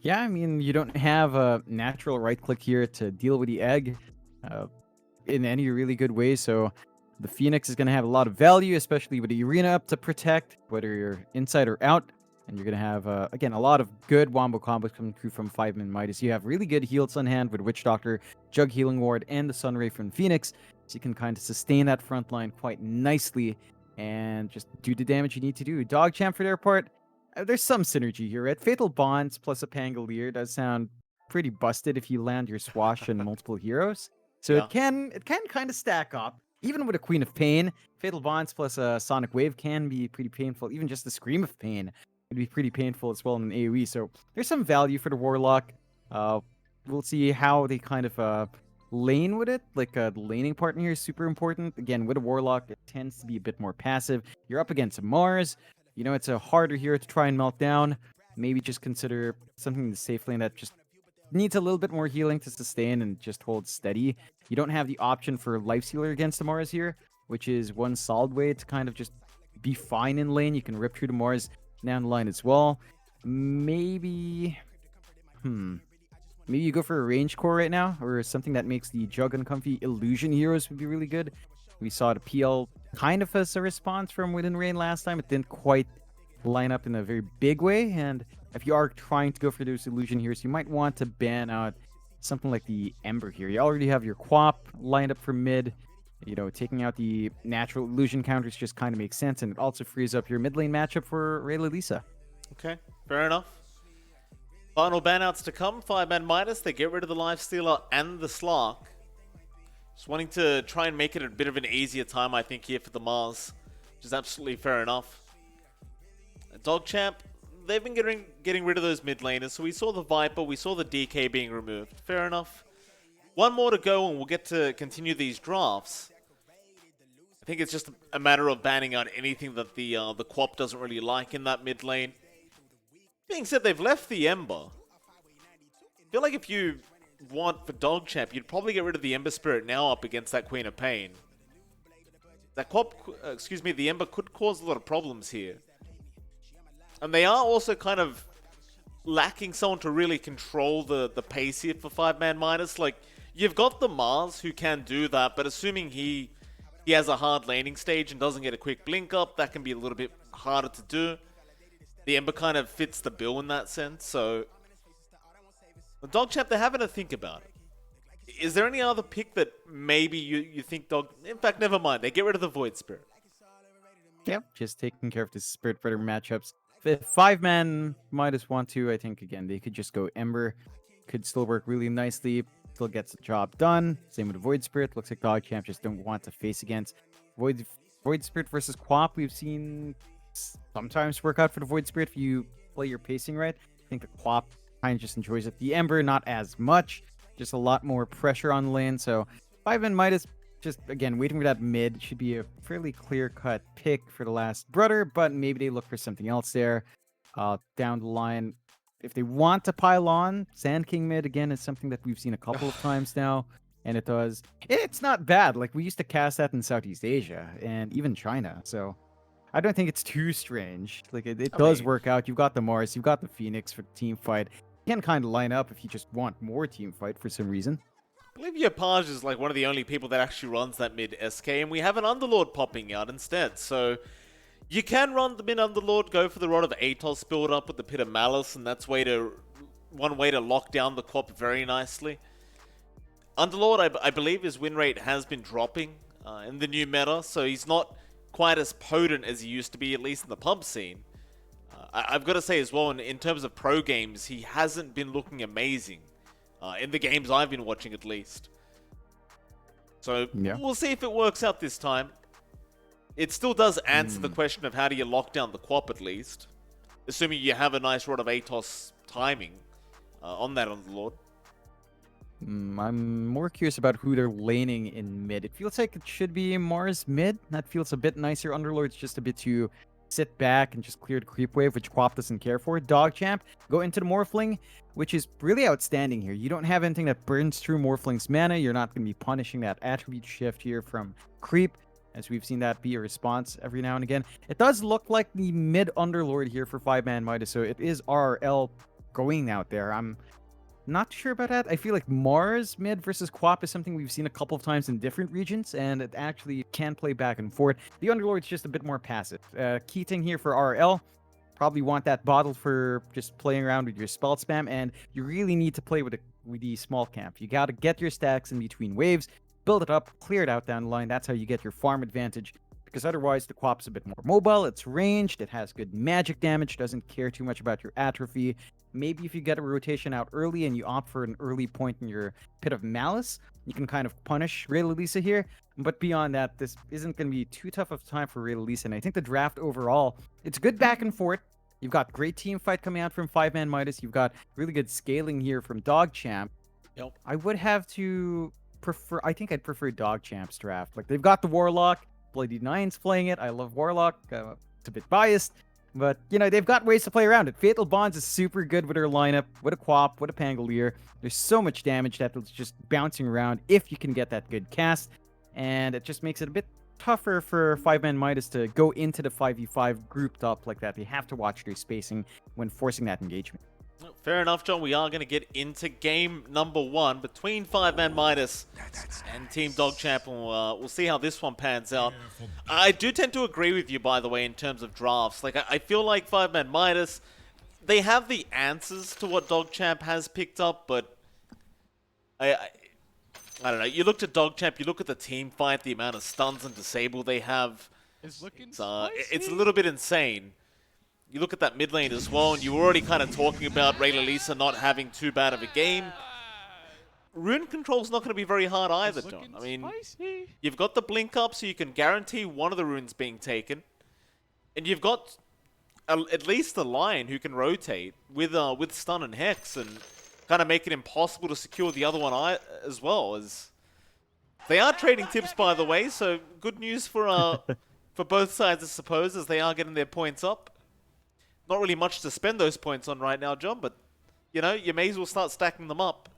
Yeah, I mean, you don't have a natural right click here to deal with the egg uh, in any really good way. So the Phoenix is going to have a lot of value, especially with the arena up to protect, whether you're inside or out. And you're going to have, again, a lot of good wombo combos coming through from 5ManMidas. You have really good heals on hand with Witch Doctor, Jug Healing Ward, and the Sunray from Phoenix. So you can kind of sustain that front line quite nicely and just do the damage you need to do. DogChamp for their part, there's some synergy here, right? Fatal Bonds plus a Pangolier does sound pretty busted if you land your Swash and multiple heroes. So Yeah. it can kind of stack up. Even with a Queen of Pain, Fatal Bonds plus a Sonic Wave can be pretty painful. Even just the Scream of Pain would be pretty painful as well in an AoE. So there's some value for the Warlock. Uh, we'll see how they kind of lane with it. Like the laning partner here is super important. Again, with a Warlock, it tends to be a bit more passive. You're up against a Mars. You know, it's a harder hero to try and melt down. Maybe just consider something in the safe lane that just needs a little bit more healing to sustain and just hold steady. You don't have the option for Life Sealer against the Mars here, which is one solid way to kind of just be fine in lane. You can rip through the Mars down the line as well. Maybe, maybe you go for a range core right now, or something that makes the Jug uncomfy. Illusion heroes would be really good. We saw the PL kind of as a response from Within Rain last time. It didn't quite line up in a very big way, and if you are trying to go for those illusion heroes, you might want to ban out something like the Ember here. You already have your Quap lined up for mid. You know, taking out the natural illusion counters just kind of makes sense, and it also frees up your mid lane matchup for Rayla Lisa. Okay, fair enough. Final banouts to come. 5ManMidas, they get rid of the Lifestealer and the Slark. Just wanting to try and make it a bit of an easier time, I think, here for the Mars, which is absolutely fair enough. DogChamp, they've been getting rid of those mid laners. So we saw the Viper, we saw the DK being removed. Fair enough. One more to go and we'll get to continue these drafts. I think it's just a matter of banning out anything that the Quap doesn't really like in that mid lane. Being said, they've left the Ember. I feel like if you want for DogChamp, you'd probably get rid of the Ember Spirit now up against that Queen of Pain. That Quap, the Ember could cause a lot of problems here. And they are also kind of lacking someone to really control the pace here for 5ManMidas. Like, you've got the Mars who can do that, but assuming he has a hard laning stage and doesn't get a quick blink up, that can be a little bit harder to do. The Ember kind of fits the bill in that sense, so... The DogChamp, they're having to think about it. Is there any other pick that maybe you think In fact, never mind. They get rid of the Void Spirit. Yep, just taking care of the Spirit Predator matchups. If 5ManMidas want to, I think, again, they could just go Ember. Could still work really nicely. Still gets the job done. Same with the Void Spirit. Looks like DogChamp just don't want to face against Void Spirit versus Quap. We've seen sometimes work out for the Void Spirit if you play your pacing right. I think the Quap kind of just enjoys it. The Ember, not as much. Just a lot more pressure on the lane. So 5ManMidas, just, again, waiting for that mid should be a fairly clear-cut pick for the last brother, but maybe they look for something else there down the line. If they want to pile on, Sand King mid, again, is something that we've seen a couple of times now, and it's not bad. Like, we used to cast that in Southeast Asia and even China, so I don't think it's too strange. Like, it does work out. You've got the Mars, you've got the Phoenix for team fight. You can kind of line up if you just want more team fight for some reason. I believe Yopaj is like one of the only people that actually runs that mid SK, and we have an Underlord popping out instead. So you can run the mid Underlord, go for the Rod of Atos build up with the Pit of Malice, and that's one way to lock down the Quap very nicely. Underlord, I believe his win rate has been dropping in the new meta, so he's not quite as potent as he used to be, at least in the pub scene. I've got to say as well, in terms of pro games, he hasn't been looking amazing. In the games I've been watching, at least. So, yeah, we'll see if it works out this time. It still does answer the question of how do you lock down the Quap, at least. Assuming you have a nice Rod of Atos timing on that Underlord. I'm more curious about who they're laning in mid. It feels like it should be Mars mid. That feels a bit nicer. Underlord's just a bit too sit back and just clear the creep wave, which Quap doesn't care for. DogChamp, go into the Morphling, which is really outstanding here. You don't have anything that burns through Morphling's mana. You're not going to be punishing that attribute shift here from creep, as we've seen that be a response every now and again. It does look like the mid Underlord here for 5ManMidas, so it is RL going out there. I'm not sure about that. I feel like Mars mid versus Quap is something we've seen a couple of times in different regions, and it actually can play back and forth. The Underlord's just a bit more passive. Key thing here for RL, probably want that bottle for just playing around with your spell spam, and you really need to play with the small camp. You got to get your stacks in between waves, build it up, clear it out down the line. That's how you get your farm advantage, because otherwise the Quap's a bit more mobile, it's ranged, it has good magic damage, doesn't care too much about your atrophy. Maybe if you get a rotation out early and you opt for an early point in your Pit of Malice, you can kind of punish Rayla Lisa here. But beyond that, this isn't going to be too tough of a time for Rayla Lisa. And I think the draft overall, it's good back and forth. You've got great team fight coming out from 5ManMidas. You've got really good scaling here from DogChamp. Yep. I would have to prefer, I think I'd prefer DogChamp's draft. Like, they've got the Warlock, Bloody Nine's playing it. I love Warlock. It's a bit biased. But, you know, they've got ways to play around it. Fatal Bonds is super good with her lineup, with a Quap, with a Pangolier. There's so much damage that it's just bouncing around if you can get that good cast. And it just makes it a bit tougher for 5ManMidas to go into the 5v5 grouped up like that. They have to watch their spacing when forcing that engagement. Fair enough, John. We are going to get into game number 1 between 5ManMidas and Team DogChamp. We'll see how this one pans out. I do tend to agree with you, by the way, in terms of drafts. Like, I feel like 5ManMidas, they have the answers to what DogChamp has picked up, but I don't know. You look at DogChamp, you look at the team fight, the amount of stuns and disable they have. It's a little bit insane. You look at that mid lane as well, and you were already kind of talking about Rayla Lisa not having too bad of a game. Rune control's not going to be very hard either, John. I mean, you've got the blink up, so you can guarantee one of the runes being taken. And you've got at least a Lion who can rotate with stun and hex and kind of make it impossible to secure the other one as well. As they are trading tips, by the way, so good news for both sides, I suppose, as they are getting their points up. Not really much to spend those points on right now, John, but, you know, you may as well start stacking them up.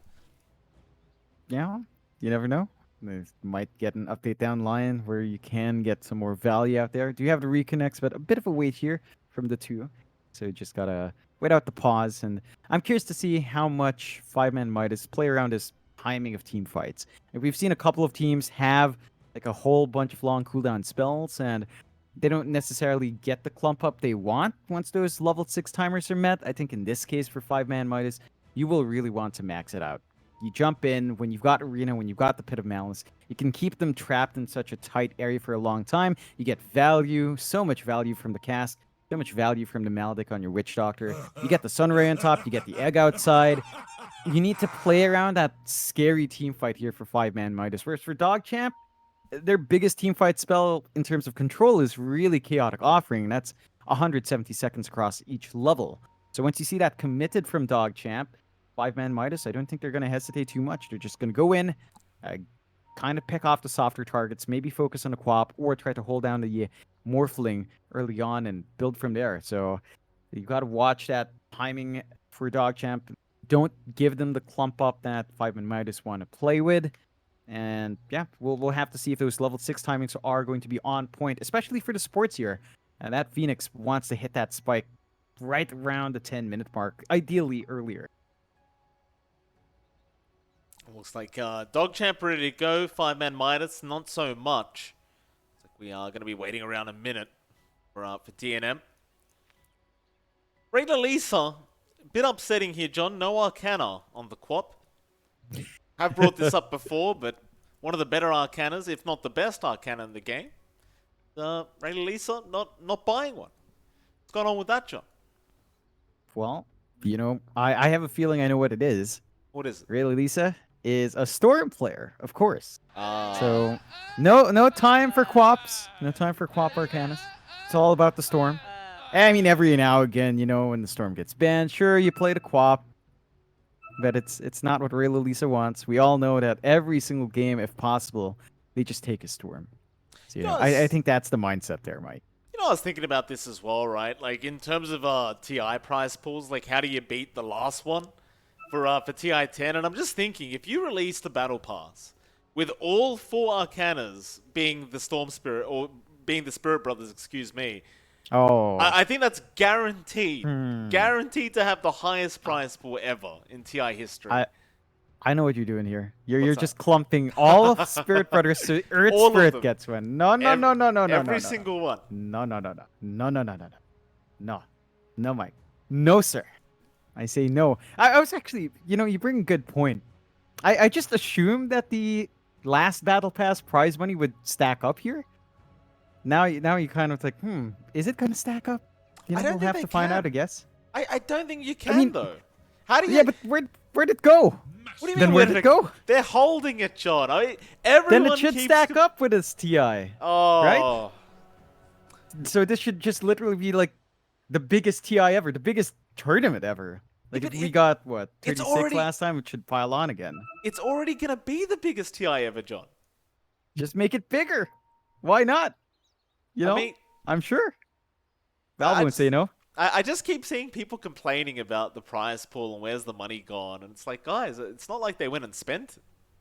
Yeah, you never know. You might get an update down the line where you can get some more value out there. Do you have the reconnects, but a bit of a wait here from the two. So you just got to wait out the pause. And I'm curious to see how much 5ManMidas play around this timing of team fights. And we've seen a couple of teams have like a whole bunch of long cooldown spells, and they don't necessarily get the clump up they want once those level 6 timers are met. I think in this case for 5ManMidas, you will really want to max it out. You jump in when you've got Arena, when you've got the Pit of Malice. You can keep them trapped in such a tight area for a long time. You get value, so much value from the cast, so much value from the Maledic on your Witch Doctor. You get the Sunray on top, you get the Egg outside. You need to play around that scary team fight here for 5ManMidas. Whereas for DogChamp, their biggest team fight spell in terms of control is really Chaotic Offering. That's 170 seconds across each level. So once you see that committed from DogChamp, 5ManMidas, I don't think they're going to hesitate too much. They're just going to go in, kind of pick off the softer targets, maybe focus on a Quap, or try to hold down the Morphling early on and build from there. So you got to watch that timing for DogChamp. Don't give them the clump up that 5ManMidas want to play with. And yeah, we'll have to see if those level 6 timings are going to be on point, especially for the sports here. And that Phoenix wants to hit that spike right around the 10-minute mark, ideally earlier. Looks like DogChamp ready to go. 5ManMidas, not so much. Looks like we are going to be waiting around a minute for DNM. Rayla Lisa, a bit upsetting here, John. No Arcana on the Quap. I've brought this up before, but one of the better Arcanas, if not the best Arcana in the game. Rayla Lisa not buying one. What's going on with that, John? Well, you know, I have a feeling I know what it is. What is it? Rayla Lisa is a Storm player, of course. So no time for Quaps. No time for Quap Arcanas. It's all about the Storm. I mean, every now and again, you know, when the Storm gets banned, sure, you play the Quap. But it's not what Rayla Lisa wants. We all know that every single game, if possible, they just take a Storm. So, you know, I think that's the mindset there, Mike. You know, I was thinking about this as well, right? Like, in terms of TI prize pools, like, how do you beat the last one for TI 10? And I'm just thinking, if you release the Battle Pass with all 4 Arcanas being the Storm Spirit, or being the Spirit Brothers, excuse me, Oh. I think that's guaranteed. Hmm. Guaranteed to have the highest prize pool ever in TI history. I know what you're doing here. You're What's just that? clumping all of Spirit Brothers so Earth All of Spirit them. gets one. No, no, no, no, no, no, no, Every no, single one. no, no, no, no, no, no, no, no, no, no, no, Mike, no, sir. I say no. I was actually, you bring a good point. I just assumed that the last Battle Pass prize money would stack up here. Now you kind of like, is it gonna stack up? I don't We'll think have they to find out, can. I guess. I don't think you can mean, though. How do you? Yeah, but where'd it go? What do you Then mean? where did it go? They're holding it, John. Then Everyone it should keeps stack up with this TI. Right? Oh, So this should just literally be like the biggest TI ever, the biggest tournament ever. Like but if we got what it's 36 already- last time, it should pile on again. it's already gonna be the biggest TI ever, John. Just make it bigger. Why not? I mean, I'm sure. Valve I won't say no. I just keep seeing people complaining about the prize pool and where's the money gone, and it's like, guys, it's not like they went and spent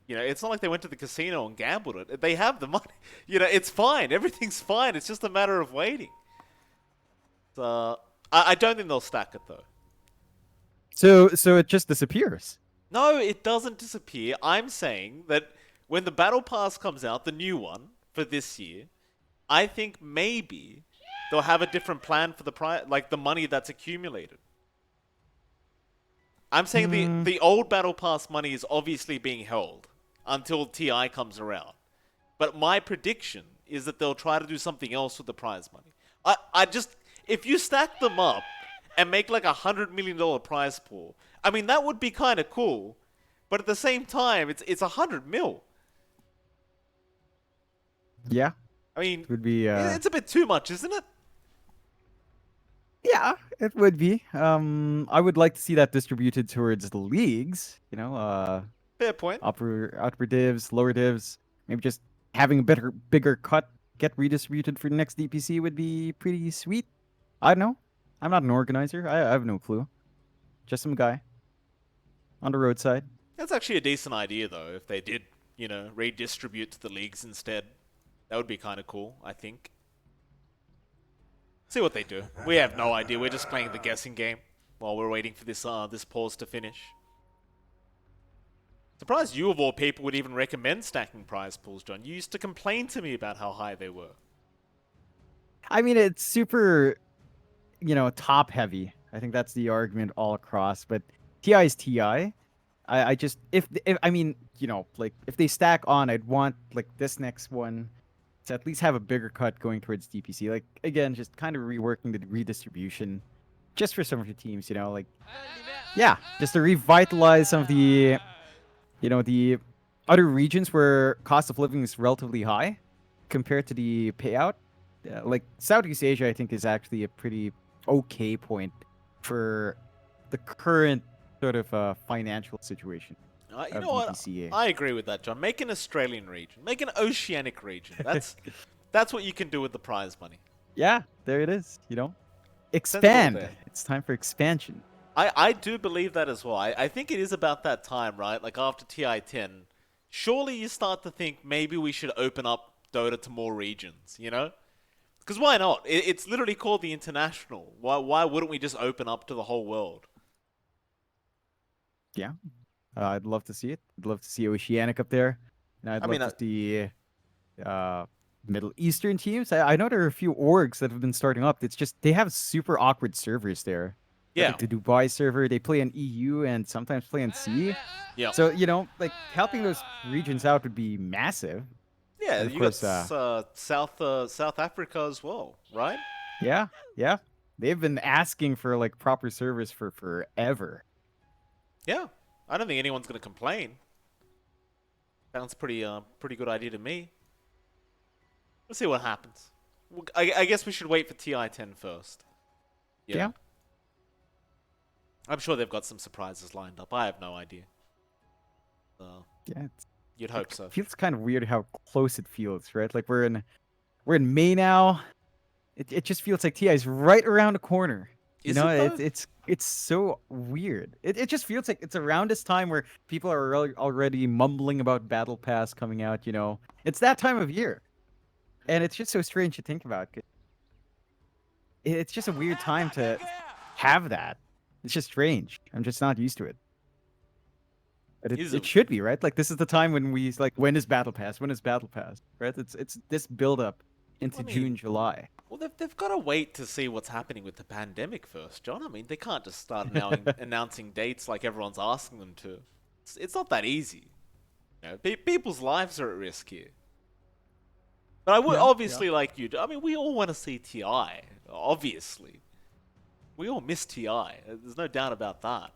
it. It's not like they went to the casino and gambled it. They have the money. It's fine. Everything's fine. It's just a matter of waiting. So I don't think they'll stack it though. So it just disappears. No, it doesn't disappear. I'm saying that when the Battle Pass comes out, the new one for this year, I think maybe they'll have a different plan for the like the money that's accumulated. I'm saying the old Battle Pass money is obviously being held until TI comes around. But my prediction is that they'll try to do something else with the prize money. If you stack them up and make like $100 million prize pool, I mean, that would be kind of cool. But at the same time, it's 100 mil. Yeah. I mean, It would be it's a bit too much, isn't it? Yeah, it would be. I would like to see that distributed towards the leagues, Fair point. upper divs, lower divs. Maybe just having a bigger cut get redistributed for the next DPC would be pretty sweet. I don't know. I'm not an organizer. I have no clue. Just some guy on the roadside. That's actually a decent idea, though, if they did, redistribute to the leagues instead. That would be kind of cool, I think. See what they do. We have no idea. We're just playing the guessing game while we're waiting for this pause to finish. Surprised you, of all people, would even recommend stacking prize pools, John. You used to complain to me about how high they were. I mean, it's super, top heavy. I think that's the argument all across. But TI is TI. I just if I mean, like if they stack on, I'd want like this next one to at least have a bigger cut going towards DPC. Like again, just kind of reworking the redistribution, just for some of your teams. Like yeah, just to revitalize some of the, the other regions where cost of living is relatively high compared to the payout. Like Southeast Asia, I think is actually a pretty okay point for the current sort of financial situation. You know what? I agree with that, John. Make an Australian region. Make an oceanic region. That's what you can do with the prize money. Yeah, there it is. Expand. there. It's time for expansion. I do believe that as well. I think it is about that time, right? Like after TI-10, surely you start to think maybe we should open up Dota to more regions, Because why not? It's literally called the International. Why wouldn't we just open up to the whole world? Yeah. I'd love to see it. I'd love to see Oceanic up there. And I'd love to see Middle Eastern teams. I know there are a few orgs that have been starting up. It's just they have super awkward servers there. Yeah. Like the Dubai server, they play in EU and sometimes play in C. Yeah. So, like helping those regions out would be massive. Yeah, And of you course, got South Africa as well, right? Yeah, yeah. They've been asking for like proper servers for forever. Yeah. I don't think anyone's going to complain. Sounds pretty good idea to me. Let's see what happens. I guess we should wait for TI-10 first. Yeah. I'm sure they've got some surprises lined up. I have no idea. Yeah, You'd hope so. It feels kind of weird how close it feels, right? Like we're in May now. It just feels like TI is right around the corner. It's so weird. It just feels like it's around this time where people are already mumbling about Battle Pass coming out. It's that time of year, and it's just so strange to think about. it's just a weird time to have that. It's just strange. I'm just not used to it. But it should be, right? Like, this is the time when we like, when is Battle Pass? When is Battle Pass? Right? It's this build up into June, July. Well, they've got to wait to see what's happening with the pandemic first, John. I mean, they can't just start now announcing dates like everyone's asking them to. It's not that easy. You know, people's lives are at risk here. But I would obviously like you. I mean, we all want to see TI. Obviously, we all miss TI. There's no doubt about that.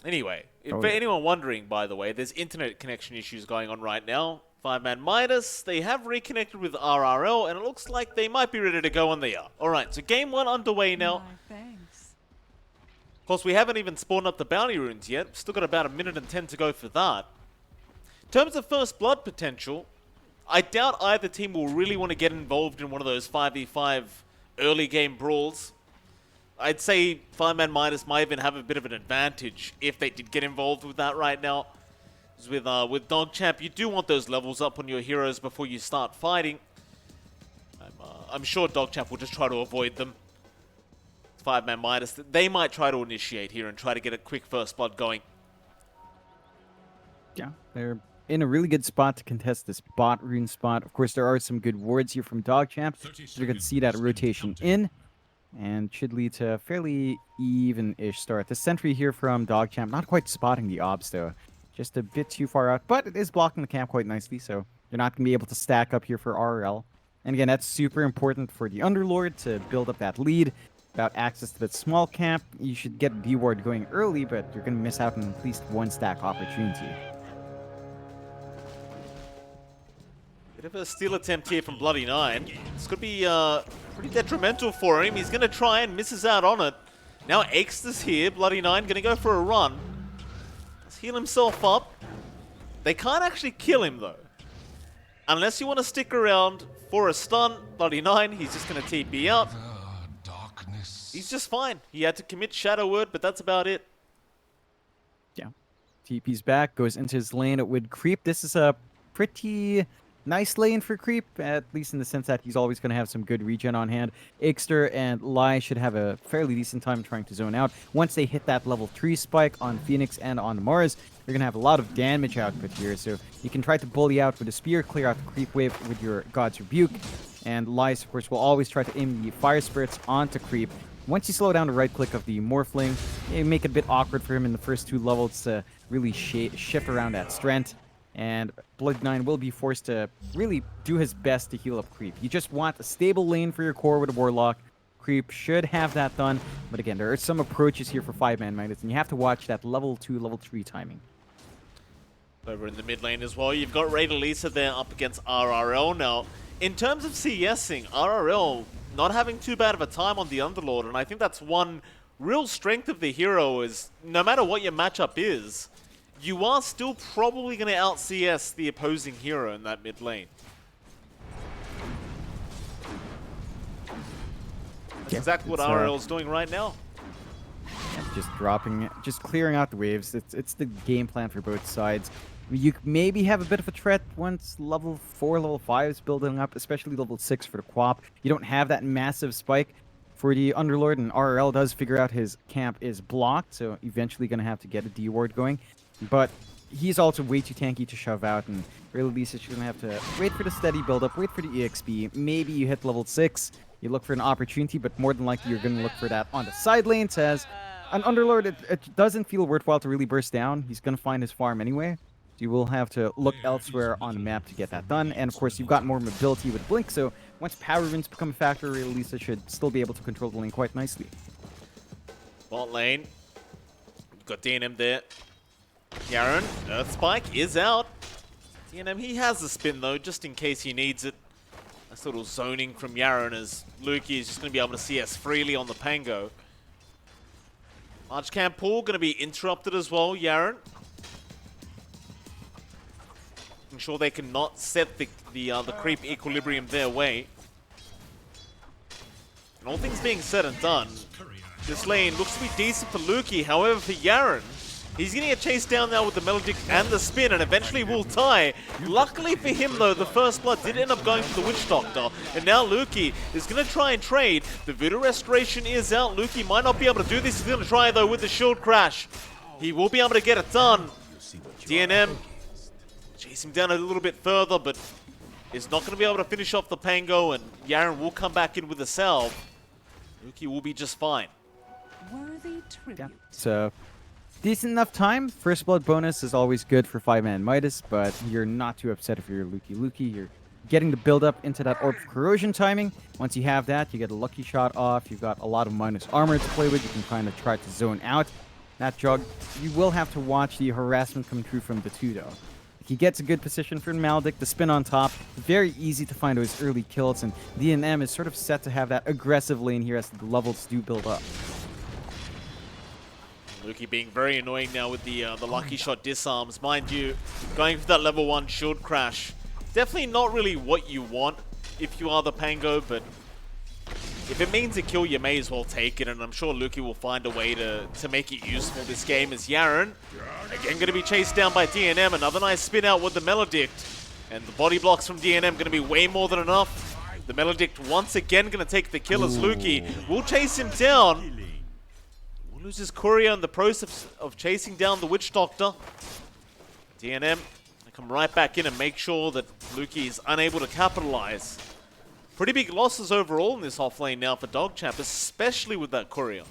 Anyway, for anyone wondering, by the way, there's internet connection issues going on right now. 5ManMidas, they have reconnected with RRL, and it looks like they might be ready to go, and they are. Alright, so game 1 underway now. Thanks. Of course, we haven't even spawned up the bounty runes yet. Still got about 1 minute and 10 to go for that. In terms of first blood potential, I doubt either team will really want to get involved in one of those 5v5 early game brawls. I'd say 5ManMidas might even have a bit of an advantage if they did get involved with that right now. With DogChamp, you do want those levels up on your heroes before you start fighting. I'm sure DogChamp will just try to avoid them. 5ManMidas, they might try to initiate here and try to get a quick first blood going. Yeah, they're in a really good spot to contest this bot rune spot. Of course, there are some good wards here from DogChamp. So you're going to see that rotation in, and should lead to a fairly even-ish start. The sentry here from DogChamp, not quite spotting the obs though. Just a bit too far out, but it is blocking the camp quite nicely, so you're not going to be able to stack up here for RRL. And again, that's super important for the Underlord to build up that lead. Without access to that small camp, you should get B-Ward going early, but you're going to miss out on at least one stack opportunity. Bit of a steal attempt here from Bloody Nine. This could be pretty detrimental for him. He's going to try and misses out on it. Now Exter's here. Bloody Nine going to go for a run. Let's heal himself up. They can't actually kill him, though. Unless you want to stick around for a stun. Bloody Nine, he's just going to TP out. He's just fine. He had to commit Shadow Word, but that's about it. Yeah. TP's back, goes into his lane with Creep. This is a pretty nice lane for Creep, at least in the sense that he's always going to have some good regen on hand. Ixter and Lai should have a fairly decent time trying to zone out. Once they hit that level 3 spike on Phoenix and on Mars, you're going to have a lot of damage output here. So you can try to bully out with a spear, clear out the Creep wave with your God's Rebuke. And Lai, of course, will always try to aim the Fire Spirits onto Creep. Once you slow down the right click of the Morphling, you make it a bit awkward for him in the first 2 levels to really shift around that strength. And Blood 9 will be forced to really do his best to heal up Creep. You just want a stable lane for your core with a Warlock. Creep should have that done. But again, there are some approaches here for 5ManMidas, and you have to watch that level 2, level 3 timing. Over in the mid lane as well, you've got Raider Lisa there up against RRL now. In terms of CSing, RRL not having too bad of a time on the Underlord, and I think that's one real strength of the hero is no matter what your matchup is, you are still probably going to out-CS the opposing hero in that mid lane. That's exactly what RRL is doing right now. Just dropping, just clearing out the waves. It's the game plan for both sides. You maybe have a bit of a threat once level 4, level 5 is building up, especially level 6 for the Quap. You don't have that massive spike for the Underlord, and RRL does figure out his camp is blocked, so eventually going to have to get a D-Ward going. But he's also way too tanky to shove out, and really Lisa should have to wait for the steady build-up, wait for the EXP. Maybe you hit level 6, you look for an opportunity, but more than likely you're going to look for that on the side lanes. As an Underlord, it doesn't feel worthwhile to really burst down. He's going to find his farm anyway. You will have to look elsewhere on the map to get that done. And of course, you've got more mobility with Blink, so once power runes become a factor, Lisa should still be able to control the lane quite nicely. Bot lane. We've got DNM there. Yaren, Earth Spike is out. DNM, he has the spin though, just in case he needs it. Nice little zoning from Yaren as Lukey is just going to be able to CS freely on the Pango. Large camp pool going to be interrupted as well, Yaren. Sure they cannot set the creep equilibrium their way. And all things being said and done, this lane looks to be decent for Lukey. However, for Yaren, He's going to get chased down now with the Melodic and the spin, and eventually will tie. Luckily for him, though, the first blood did end up going for the Witch Doctor. And now Lukey is going to try and trade. The Voodoo Restoration is out. Lukey might not be able to do this. He's going to try, though, with the Shield Crash. He will be able to get it done. DNM chase him down a little bit further, but is not going to be able to finish off the Pango, and Yaren will come back in with a salve. Lukey will be just fine. Worthy tribute. Yeah. So, decent enough time. First blood bonus is always good for 5ManMidas, but you're not too upset if you're Lukey. You're getting the build up into that Orb of Corrosion timing. Once you have that, you get a lucky shot off. You've got a lot of minus armor to play with. You can kind of try to zone out that jug. You will have to watch the harassment come through from the two, though. He gets a good position for Maldic, the spin on top. Very easy to find those early kills, and DNM is sort of set to have that aggressive lane here as the levels do build up. Lukey being very annoying now with the lucky shot disarms. Mind you, going for that level 1 shield crash. Definitely not really what you want if you are the Pango, but if it means a kill, you may as well take it, and I'm sure Lukey will find a way to make it useful this game. As Yaren, again going to be chased down by DNM. Another nice spin out with the Melodict, and the body blocks from DNM going to be way more than enough. The Melodict once again going to take the kill as Lukey will chase him down. Will lose his courier in the process of chasing down the Witch Doctor. DNM going to come right back in and make sure that Lukey is unable to capitalize. Pretty big losses overall in this offlane now for DogChamp, especially with that courier.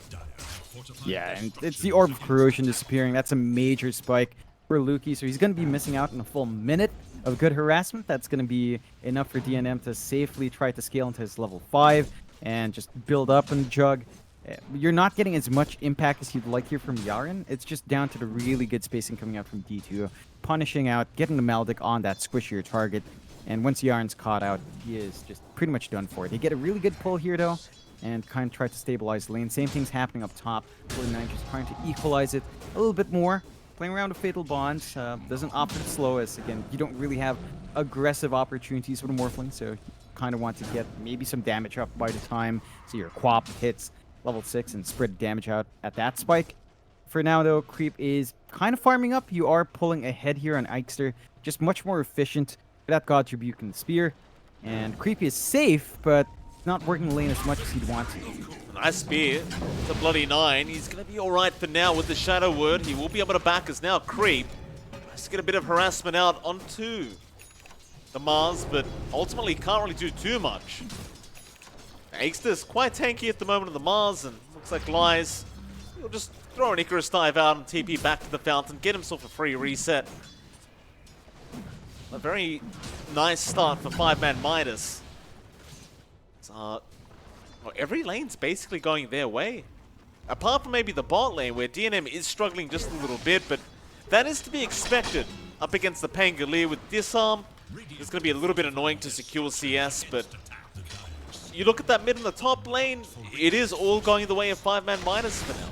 Yeah, and it's the Orb of Corrosion disappearing. That's a major spike for Lukey, so he's going to be missing out on a full minute of good harassment. That's going to be enough for DNM to safely try to scale into his level 5 and just build up in Jug. You're not getting as much impact as you'd like here from Yaren. It's just down to the really good spacing coming out from D2, punishing out, getting the Maldic on that squishier target. And once Yaren's caught out, he is just pretty much done for. They get a really good pull here, though, and kind of try to stabilize the lane. Same thing's happening up top. 49 just trying to equalize it a little bit more. Playing around with Fatal Bonds. Doesn't opt for the slow, as, again, you don't really have aggressive opportunities with a Morphling, so you kind of want to get maybe some damage up by the time so your Quap hits level 6 and spread damage out at that spike. For now, though, Creep is kind of farming up. You are pulling ahead here on Eichster. Just much more efficient. That God's Rebuke and the Spear. And Creep is safe, but not working the lane as much as he'd want to. Nice spear. It's a bloody 9. He's going to be alright for now with the Shadow Word. He will be able to back us now. Creep tries to get a bit of harassment out onto the Mars, but ultimately can't really do too much. Eichster's quite tanky at the moment on the Mars, and looks like Lies. He'll just throw an Icarus Dive out and TP back to the fountain, get himself a free reset. A very nice start for 5ManMidas. Well, every lane's basically going their way. Apart from maybe the bot lane, where DNM is struggling just a little bit, but that is to be expected. Up against the Pangolier with Disarm, it's going to be a little bit annoying to secure CS, but you look at that mid and the top lane, it is all going the way of 5ManMidas for now.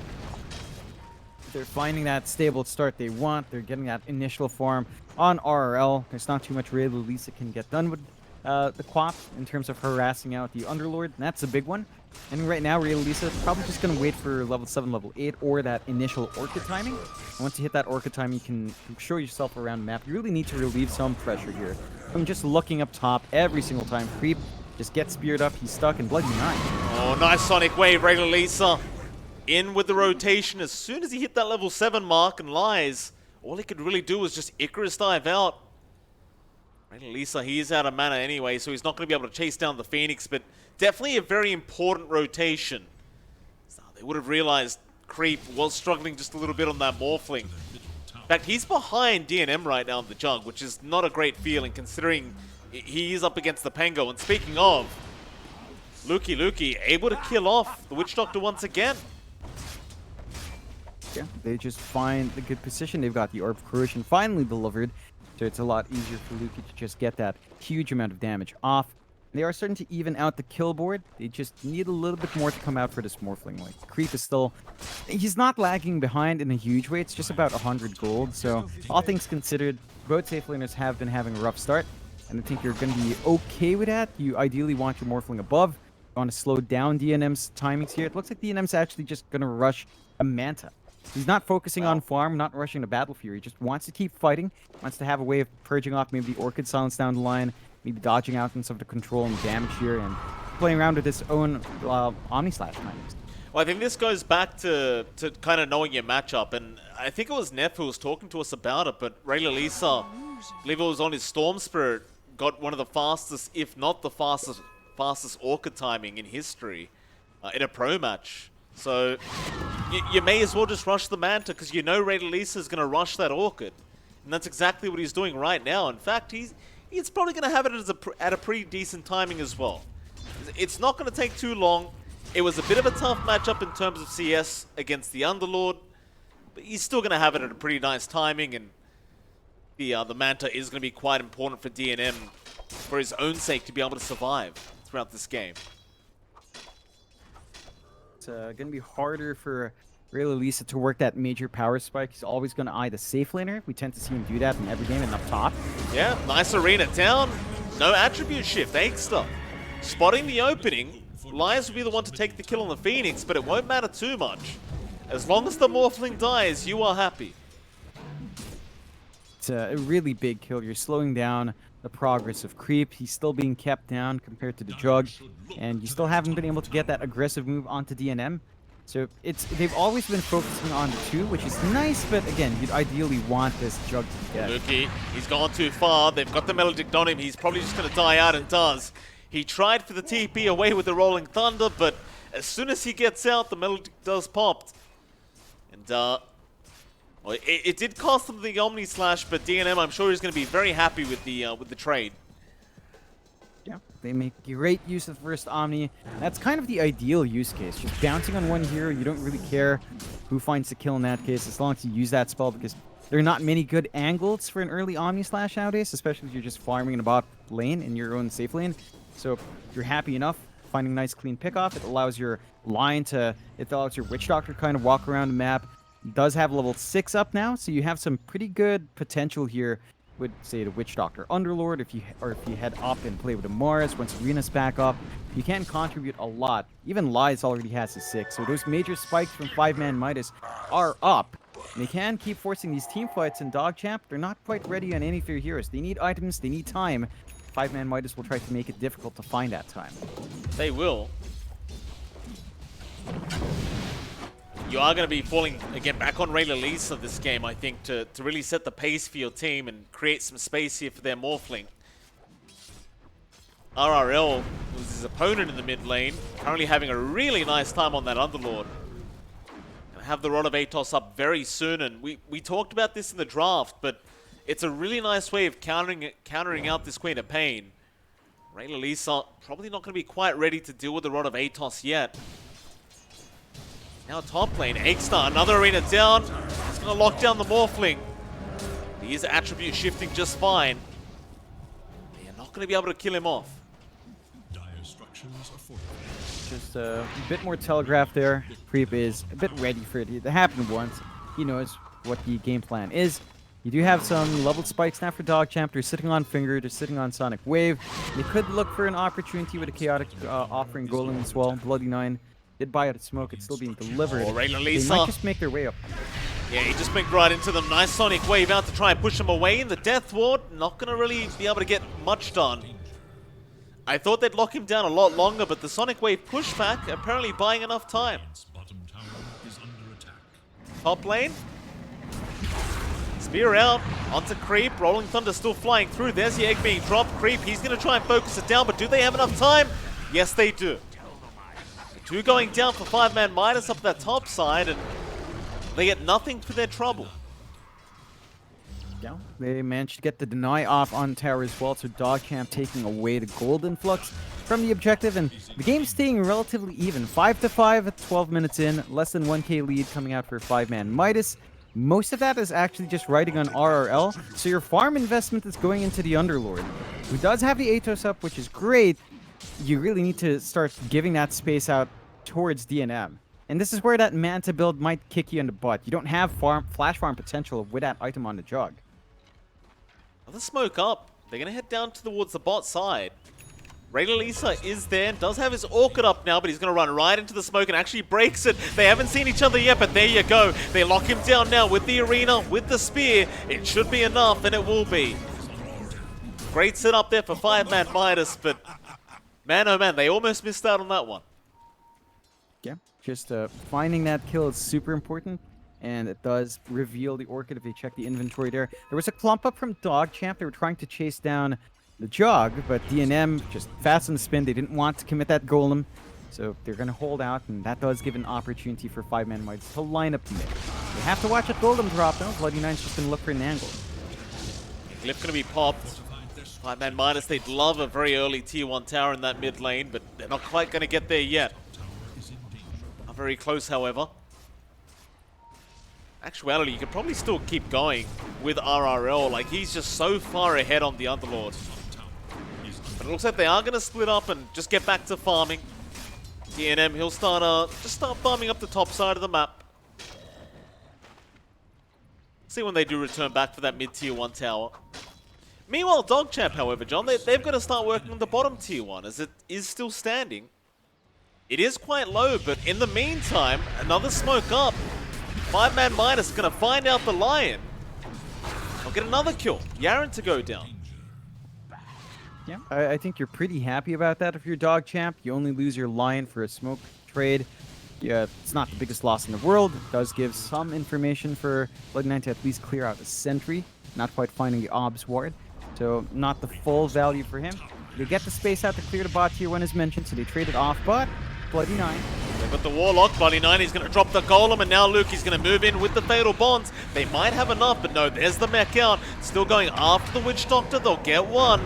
They're finding that stable start they want. They're getting that initial farm on RRL. There's not too much Ray Lisa can get done with the Quap in terms of harassing out the Underlord, and that's a big one. And right now, Ray Lisa is probably just going to wait for level 7, level 8, or that initial Orchid timing. And once you hit that Orchid timing, you can show yourself around the map. You really need to relieve some pressure here. I'm just looking up top every single time. Creep just gets speared up. He's stuck in Bloody 9. Oh, nice Sonic Wave, Ray Lisa. In with the rotation. As soon as he hit that level 7 mark and Lies, all he could really do was just Icarus Dive out. Lisa, he is out of mana anyway, so he's not going to be able to chase down the Phoenix, but definitely a very important rotation. So they would have realized Creep was struggling just a little bit on that Morphling. In fact, he's behind DNM right now in the jug, which is not a great feeling considering he is up against the Pango. And speaking of, Lukey able to kill off the Witch Doctor once again. Yeah, they just find the good position. They've got the Orb of Corrosion finally delivered, so it's a lot easier for Lukey to just get that huge amount of damage off. They are starting to even out the kill board. They just need a little bit more to come out for this Morphling. Like, Creep is still... He's not lagging behind in a huge way. It's just about 100 gold. So, all things considered, both safe laners have been having a rough start. And I think you're going to be okay with that. You ideally want your Morphling above. You want to slow down DNM's timings here. It looks like DNM's actually just going to rush a Manta. He's not focusing on farm, not rushing to Battle Fury. He just wants to keep fighting, wants to have a way of purging off maybe the Orchid Silence down the line, maybe dodging out some of the control and damage here, and playing around with his own Omni Slash timings. Well, I think this goes back to kind of knowing your matchup, and I think it was Neff who was talking to us about it, but Ray Lisa, I believe it was on his Storm Spirit, got one of the fastest, if not the fastest Orchid timing in history in a pro match. So you may as well just rush the Manta, because you know Ray Lisa is going to rush that Orchid, and that's exactly what he's doing right now. In fact, he's probably going to have it at a pretty decent timing as well. It's not going to take too long. It was a bit of a tough matchup in terms of CS against the Underlord, but he's still going to have it at a pretty nice timing, and the Manta is going to be quite important for DNM for his own sake to be able to survive throughout this game. It's going to be harder for Ray Lisa to work that major power spike. He's always going to eye the safe laner. We tend to see him do that in every game and up top. Yeah, nice arena down. No attribute shift. Extra. Spotting the opening. Lions will be the one to take the kill on the Phoenix, but it won't matter too much. As long as the Morphling dies, you are happy. It's a really big kill. You're slowing down the progress of Creep. He's still being kept down compared to the Jug, and you still haven't been able to get that aggressive move onto DNM. So they've always been focusing on the 2, which is nice, but again, you'd ideally want this Jug to get. Luki, he's gone too far. They've got the Melodic on him. He's probably just going to die out, and does. He tried for the TP away with the Rolling Thunder, but as soon as he gets out, the Melodic does popped. And well, it did cost them the Omni Slash, but DNM, I'm sure he's going to be very happy with the trade. Yeah, they make great use of the first Omni. That's kind of the ideal use case. Just bouncing on one hero, you don't really care who finds the kill in that case, as long as you use that spell, because there are not many good angles for an early Omni Slash nowadays, especially if you're just farming in a bot lane in your own safe lane. So if you're happy enough finding a nice clean pickoff, it allows your line to, it allows your Witch Doctor to kind of walk around the map. It does have level 6 up now, so you have some pretty good potential here with, say, the Witch Doctor Underlord. If you head up and play with the Mars, once Arena's back up, you can contribute a lot. Even Lies already has his 6, so those major spikes from 5ManMidas are up. And they can keep forcing these team fights in DogChamp. They're not quite ready on any of their heroes. They need items, they need time. 5ManMidas will try to make it difficult to find that time. They will. You are going to be falling, again, back on Ray Lisa this game, I think, to really set the pace for your team and create some space here for their Morphling. RRL was his opponent in the mid lane, currently having a really nice time on that Underlord. Gonna have the Rod of Atos up very soon, and we talked about this in the draft, but it's a really nice way of countering out this Queen of Pain. Ray Lisa probably not going to be quite ready to deal with the Rod of Atos yet. Now top lane, Eggstar, another arena down. He's going to lock down the Morphling. He is attribute shifting just fine. They're not going to be able to kill him off. Just a bit more telegraph there. Creep is a bit ready for it to happen once. He knows what the game plan is. You do have some leveled spikes now for DogChamp. They're sitting on Finger, they're sitting on Sonic Wave. They could look for an opportunity with a Chaotic offering Golem as well. Bloody 9 did buy out a smoke, it's still being delivered. Oh, Ray They Lisa. might just make their way up. Yeah, he just blinked right into them. Nice Sonic Wave out to try and push him away. In the Death Ward, not going to really be able to get much done. I thought they'd lock him down a lot longer, but the Sonic Wave pushback apparently buying enough time. Top lane. Spear out, onto Creep, Rolling Thunder still flying through. There's the egg being dropped. Creep, he's going to try and focus it down, but do they have enough time? Yes, they do. The 2 going down for 5ManMidas up that top side, and they get nothing for their trouble. Yeah, they managed to get the deny off on tower as well, so DogChamp taking away the gold influx from the objective, and the game staying relatively even. 5-5 at 12 minutes in, less than 1k lead coming out for 5ManMidas. Most of that is actually just riding on RRL, so your farm investment is going into the Underlord, who does have the Atos up, which is great. You really need to start giving that space out towards DNM. And this is where that Manta build might kick you in the butt. You don't have flash farm potential with that item on the Jug. Another smoke up. They're going to head down towards the bot side. Lisa is there and does have his Orchid up now, but he's going to run right into the smoke and actually breaks it. They haven't seen each other yet, but there you go. They lock him down now with the Arena, with the Spear. It should be enough, and it will be. Great setup there for 5ManMidas, but man, oh man, they almost missed out on that one. Yeah, just finding that kill is super important, and it does reveal the Orchid if they check the inventory there. There was a clump up from DogChamp. They were trying to chase down the Jug, but DNM just fast on the spin. They didn't want to commit that Golem, so they're going to hold out, and that does give an opportunity for 5ManMidas to line up mid. They have to watch that Golem drop, though. Bloody9's just going to look for an angle. Glyph going to be popped. 5ManMidas, they'd love a very early tier 1 tower in that mid lane, but they're not quite going to get there yet. Not very close, however. Actuality, you could probably still keep going with RRL. Like, he's just so far ahead on the Underlord. But it looks like they are going to split up and just get back to farming. DNM, he'll start farming up the top side of the map. See when they do return back for that mid-tier 1 tower. Meanwhile, DogChamp, however, John, they've got to start working on the bottom tier 1, as it is still standing. It is quite low, but in the meantime, another smoke up. 5ManMidas going to find out the Lion. They'll get another kill. Yaren to go down. Yeah, I think you're pretty happy about that if you're DogChamp. You only lose your Lion for a smoke trade. Yeah, it's not the biggest loss in the world. It does give some information for Bloody9 to at least clear out a sentry. Not quite finding the Obs ward. So not the full value for him. They get the space out to clear the bot tier 1 as mentioned, so they trade it off, but Bloody9. They've got the Warlock. Bloody9, he's going to drop the Golem, and now Luke is going to move in with the Fatal Bonds. They might have enough, but no, there's the mech out. Still going after the Witch Doctor. They'll get one.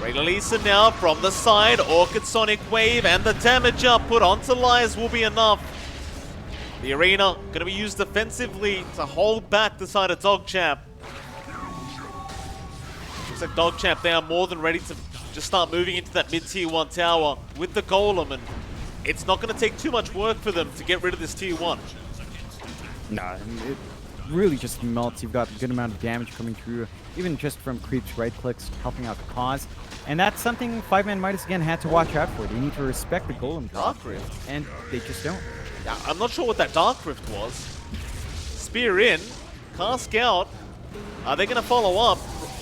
Lisa now from the side. Orchid Sonic Wave and the damage output onto Lies will be enough. The Arena going to be used defensively to hold back the side of DogChamp. Looks like DogChamp, they are more than ready to just start moving into that mid-tier 1 tower with the Golem, and it's not going to take too much work for them to get rid of this tier 1. Nah, it really just melts. You've got a good amount of damage coming through, even just from creeps, right clicks, helping out the cause. And that's something 5ManMidas again had to watch out for. They need to respect the Golem drop, Dark Rift. and they just don't. Yeah, I'm not sure what that Dark Rift was. Spear in, cast out. Are they going to follow up?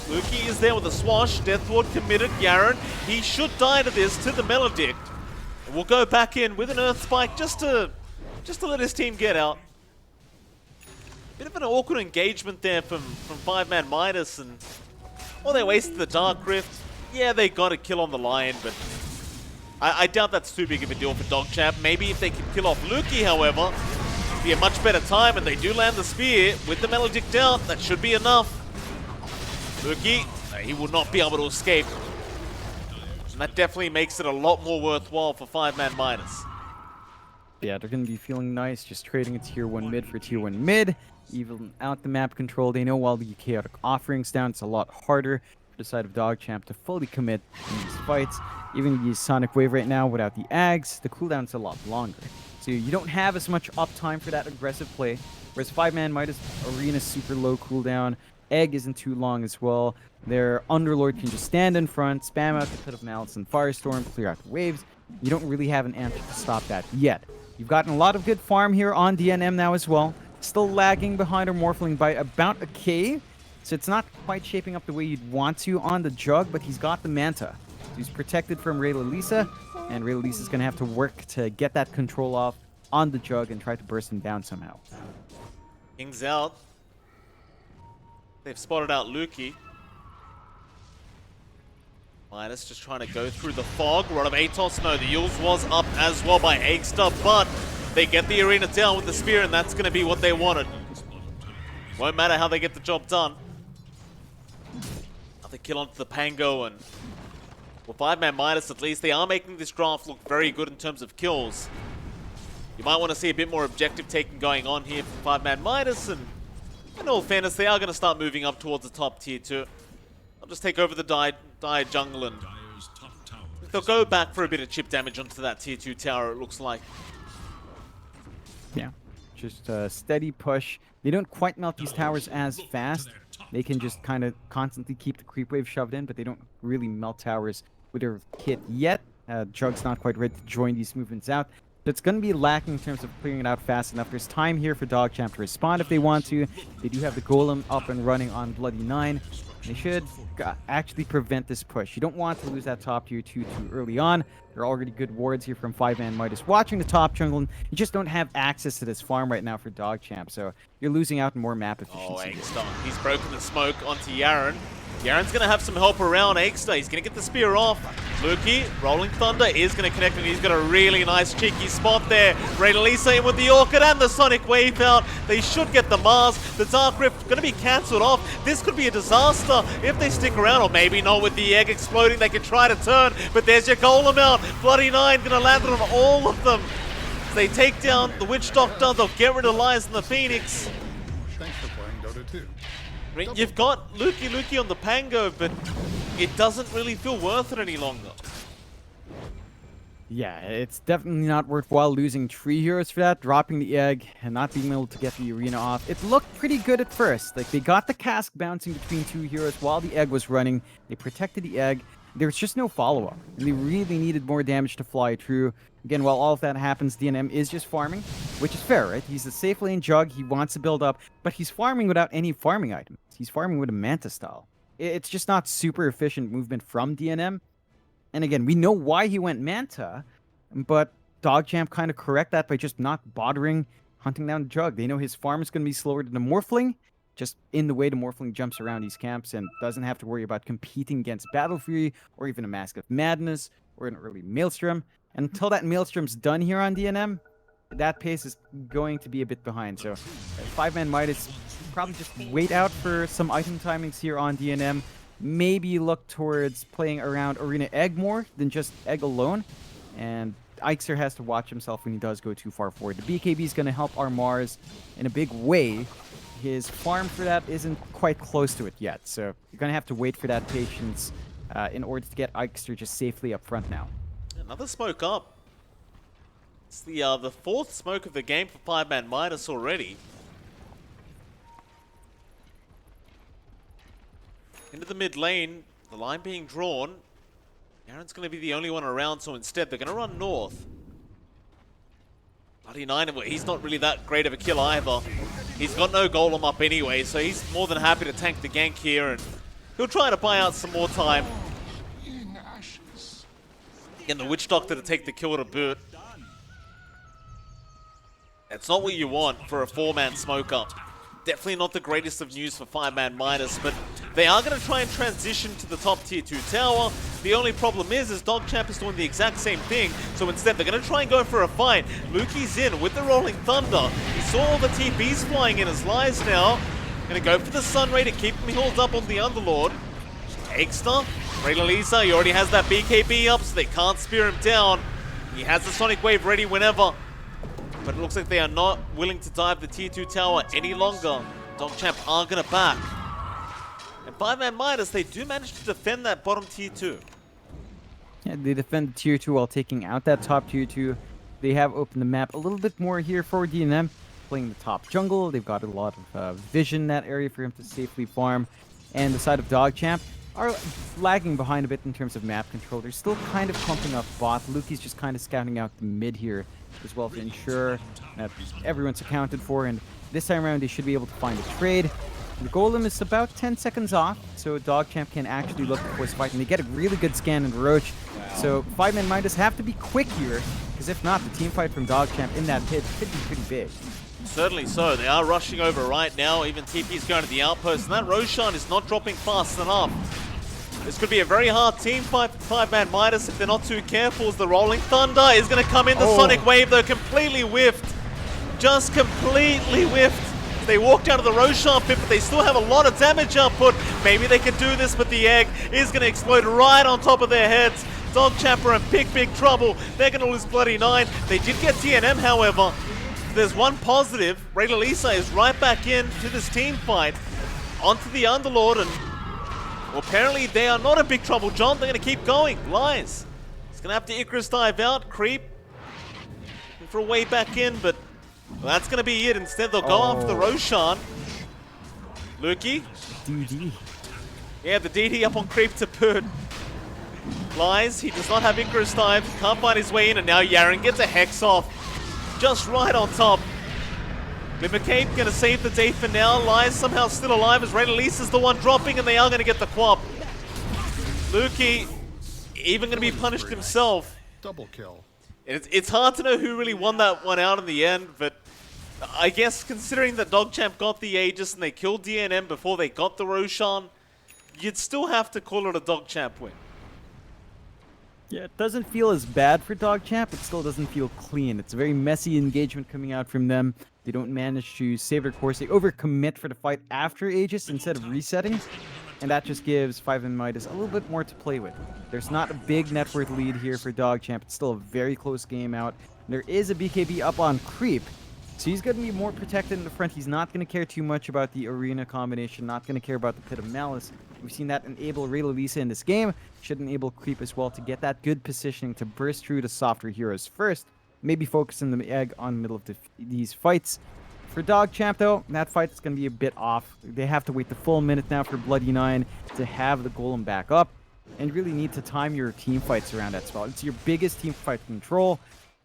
Lukey is there with a swash. Death Ward committed. Yaren, he should die to this, to the Maledict. And we'll go back in with an Earth Spike just to let his team get out. Bit of an awkward engagement there from 5ManMidas, and well, they wasted the Dark Rift. Yeah, they got a kill on the Lion, but I doubt that's too big of a deal for DogChamp. Maybe if they can kill off Lukey, however, it'd be a much better time, and they do land the Spear with the Maledict down. That should be enough. Lukey, he will not be able to escape. And that definitely makes it a lot more worthwhile for 5ManMidas. Yeah, they're going to be feeling nice, just trading a tier 1 mid for tier 1 mid. Even out the map control, they know while the chaotic offering's down, it's a lot harder for the side of DogChamp to fully commit in these fights. Even the Sonic Wave right now without the Ags, the cooldown's a lot longer. So you don't have as much uptime for that aggressive play. Whereas 5ManMidas, Arena's super low cooldown. Egg isn't too long as well. Their Underlord can just stand in front, spam out the Pit of Malice and Firestorm, clear out the waves. You don't really have an answer to stop that yet. You've gotten a lot of good farm here on DNM now as well. Still lagging behind our Morphling by about a K. So it's not quite shaping up the way you'd want to on the Jug, but he's got the Manta. So he's protected from Lisa, and Lisa's going to have to work to get that control off on the Jug and try to burst him down somehow. King's out. They've spotted out Lukey. Midas just trying to go through the fog. Rod of Atos, no, the Yules was up as well by Eggster, but they get the Arena down with the Spear, and that's going to be what they wanted. Won't matter how they get the job done. Another kill onto the Pango, and well, 5ManMidas at least, they are making this draft look very good in terms of kills. You might want to see a bit more objective taking going on here for 5ManMidas, and in all fairness, they are going to start moving up towards the top tier 2. They'll just take over the dire jungle, and they'll go back for a bit of chip damage onto that tier 2 tower, it looks like. Yeah, just a steady push. They don't quite melt these towers as fast. They can just kind of constantly keep the creep wave shoved in, but they don't really melt towers with her kit yet. Jug's not quite ready to join these movements out. So it's going to be lacking in terms of clearing it out fast enough. There's time here for DogChamp to respond if they want to. They do have the Golem up and running on Bloody 9. They should actually prevent this push. You don't want to lose that top tier 2 too early on. There are already good wards here from 5ManMidas watching the top jungle. And you just don't have access to this farm right now for DogChamp. So you're losing out on more map efficiency. Oh, Eggstar. He's broken the smoke onto Yaren. Yaren's going to have some help around Eggstar. He's going to get the spear off. Luki, Rolling Thunder is going to connect, and he's got a really nice cheeky spot there. Lisa in with the Orchid and the Sonic Wave out. They should get the Mars. The Dark Rift going to be cancelled off. This could be a disaster if they stick around, or maybe not with the egg exploding. They can try to turn, but there's your Golem out. Bloody 9 going to land on all of them. They take down the Witch Doctor. They'll get rid of Lies and the Phoenix. Thanks for playing Dota 2. I mean, you've got Luki on the Pango, but it doesn't really feel worth it any longer. Yeah, it's definitely not worthwhile losing 3 heroes for that, dropping the egg, and not being able to get the arena off. It looked pretty good at first. Like, they got the cask bouncing between 2 heroes while the egg was running. They protected the egg. There's just no follow-up. They really needed more damage to fly through. Again, while all of that happens, DNM is just farming, which is fair, right? He's a safe lane Jug. He wants to build up, but he's farming without any farming items. He's farming with a Manta style. It's just not super efficient movement from DNM. And again, we know why he went Manta, but DogChamp kind of correct that by just not bothering hunting down Jug. They know his farm is going to be slower than the Morphling, just in the way the Morphling jumps around these camps and doesn't have to worry about competing against Battle Fury or even a Mask of Madness or an early Maelstrom. And until that Maelstrom's done here on DNM, that pace is going to be a bit behind. So 5ManMidas probably just wait out for some item timings here on DNM. Maybe look towards playing around Arena Egg more than just Egg alone. And Ixer has to watch himself when he does go too far forward. The BKB is going to help our Mars in a big way. His farm for that isn't quite close to it yet. So you're going to have to wait for that patience in order to get Ixer just safely up front now. Another smoke up. It's the fourth smoke of the game for 5ManMidas already. Into the mid lane, the line being drawn. Aaron's going to be the only one around, so instead they're going to run north. Bloody 9, he's not really that great of a kill either. He's got no golem up anyway, so he's more than happy to tank the gank here, and he'll try to buy out some more time. And the Witch Doctor to take the kill to boot. That's not what you want for a 4-man smoke up. Definitely not the greatest of news for 5ManMidas, but they are going to try and transition to the top tier 2 tower. The only problem is DogChamp is doing the exact same thing, so instead they're going to try and go for a fight. Luki's in with the Rolling Thunder. He saw all the TPs flying in as Lies now. Going to go for the Sunray to keep him healed up on the Underlord. Eggstar, Lisa, he already has that BKB up, so they can't spear him down. He has the Sonic Wave ready whenever. But it looks like they are not willing to dive the tier 2 tower any longer. DogChamp are going to back. And 5ManMidas, they do manage to defend that bottom tier 2. Yeah, they defend the tier 2 while taking out that top tier 2. They have opened the map a little bit more here for DNM, playing the top jungle. They've got a lot of vision in that area for him to safely farm. And the side of DogChamp are lagging behind a bit in terms of map control. They're still kind of pumping up bot. Luki's just kind of scouting out the mid here as well to ensure that everyone's accounted for. And this time around, they should be able to find a trade. The Golem is about 10 seconds off, so DogChamp can actually look before his fight. And they get a really good scan in Roach. So 5ManMidas have to be quick here, because if not, the team fight from DogChamp in that pit could be pretty big. Certainly so. They are rushing over right now. Even TP's going to the outpost, and that Roshan is not dropping fast enough. This could be a very hard team fight for 5ManMidas if they're not too careful, as the Rolling Thunder is going to come in. The Sonic Wave, though, completely whiffed. Just completely whiffed. They walked out of the Roshan pit, but they still have a lot of damage output. Maybe they can do this, but the egg is going to explode right on top of their heads. DogChamp are in big trouble. They're going to lose Bloody 9. They did get TNM, however. There's one positive. Lisa is right back in to this team fight. Onto the Underlord, and well, apparently they are not in big trouble, John. They're going to keep going. Lies. He's going to have to Icarus dive out. Creep. Looking for a way back in, but well, that's going to be it. Instead, they'll go after the Roshan. Luki. DD. Yeah, the DD up on Creep to put. Lies, he does not have Icarus dive, can't find his way in, and now Yaren gets a Hex off. Just right on top. Glimmercape gonna save the day for now. Lies somehow still alive as Raylelise is the one dropping, and they are gonna get the quap. Lukey even gonna be punished himself. Double kill. It's hard to know who really won that one out in the end, but I guess considering that DogChamp got the Aegis and they killed DNM before they got the Roshan, you'd still have to call it a DogChamp win. Yeah, it doesn't feel as bad for DogChamp. It still doesn't feel clean. It's a very messy engagement coming out from them. They don't manage to save their course. They overcommit for the fight after Aegis instead of resetting. And that just gives 5ManMidas a little bit more to play with. There's not a big net worth lead here for DogChamp. It's still a very close game out. There is a BKB up on Creep. So he's going to be more protected in the front. He's not going to care too much about the arena combination. Not going to care about the Pit of Malice. We've seen that enable Raylelise in this game. Should enable Creep as well to get that good positioning to burst through the softer heroes first. Maybe focusing the egg on the middle of these fights. For DogChamp, though, that fight is going to be a bit off. They have to wait the full minute now for Bloody 9 to have the Golem back up. And really need to time your team fights around that spot. It's your biggest team fight control.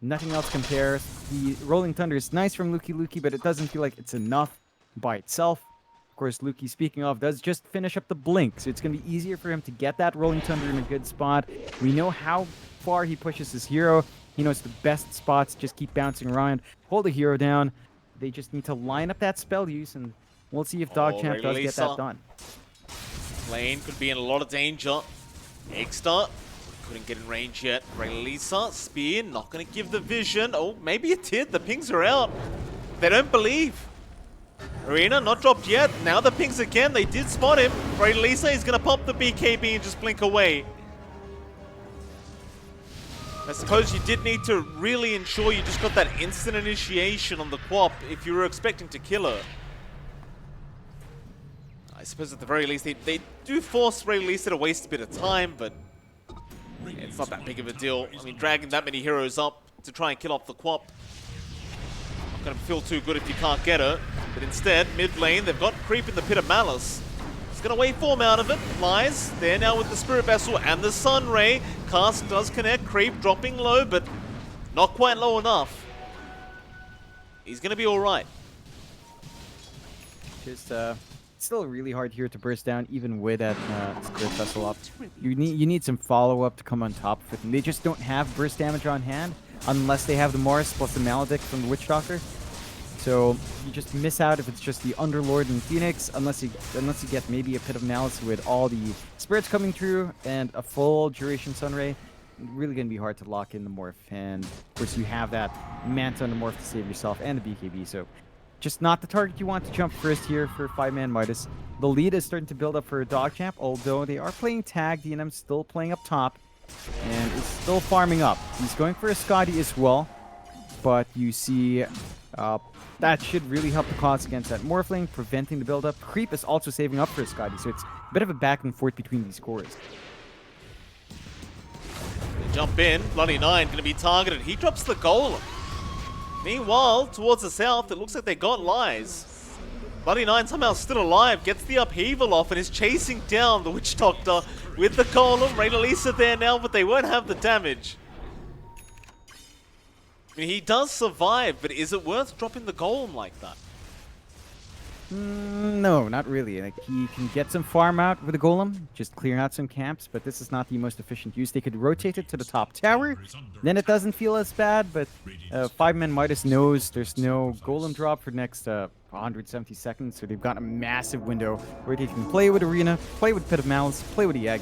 Nothing else compares. The Rolling Thunder is nice from Lukey, but it doesn't feel like it's enough by itself. Of course, Lukey, speaking of, does just finish up the Blink, so it's going to be easier for him to get that Rolling Thunder in a good spot. We know how far he pushes his hero. He knows the best spots, just keep bouncing around, hold the hero down. They just need to line up that spell use, and we'll see if DogChamp does get that done. Lane could be in a lot of danger. Eggstar couldn't get in range yet. Raylelise, spear, not going to give the vision. Oh, maybe it did. The pings are out. They don't believe. Arena not dropped yet. Now the pings again. They did spot him. Raylelise is going to pop the BKB and just blink away. I suppose you did need to really ensure you just got that instant initiation on the quap if you were expecting to kill her. I suppose at the very least they do force Raylelise to waste a bit of time, but it's not that big of a deal. I mean, dragging that many heroes up to try and kill off the quap, not going to feel too good if you can't get her. But instead, mid lane, they've got Creep in the Pit of Malice. He's going to wave form out of it. Lies there now with the Spirit Vessel and the Sun Ray. Cast does connect. Creep dropping low, but not quite low enough. He's going to be all right. Just still really hard here to burst down, even with that Spirit Vessel up. You need some follow-up to come on top of it. And they just don't have burst damage on hand unless they have the Morris plus the Maledict from the Witch Doctor. So you just miss out if it's just the Underlord and Phoenix, unless you get maybe a Pit of Malice with all the spirits coming through and a full duration Sunray. Really gonna be hard to lock in the morph, and of course you have that Manta on the morph to save yourself and the BKB. So just not the target you want to jump first here for 5ManMidas. The lead is starting to build up for DogChamp, although they are playing tag. DNM's still playing up top and is still farming up. He's going for a Scotty as well, but you see that should really help the cause against that Morphling, preventing the build-up. Creep is also saving up for a Scotty, so it's a bit of a back and forth between these cores. They jump in. Bloody 9 going to be targeted. He drops the Golem. Meanwhile, towards the south, it looks like they got Lies. Bloody 9 somehow still alive, gets the upheaval off, and is chasing down the Witch Doctor with the Golem. Raylelise there now, but they won't have the damage. I mean, he does survive, but is it worth dropping the Golem like that? No, not really. Like, he can get some farm out with the Golem, just clearing out some camps, but this is not the most efficient use. They could rotate it to the top tower, then it doesn't feel as bad, but 5ManMidas knows there's no Golem drop for the next 170 seconds, so they've got a massive window where they can play with Arena, play with Pit of Malice, play with the Egg,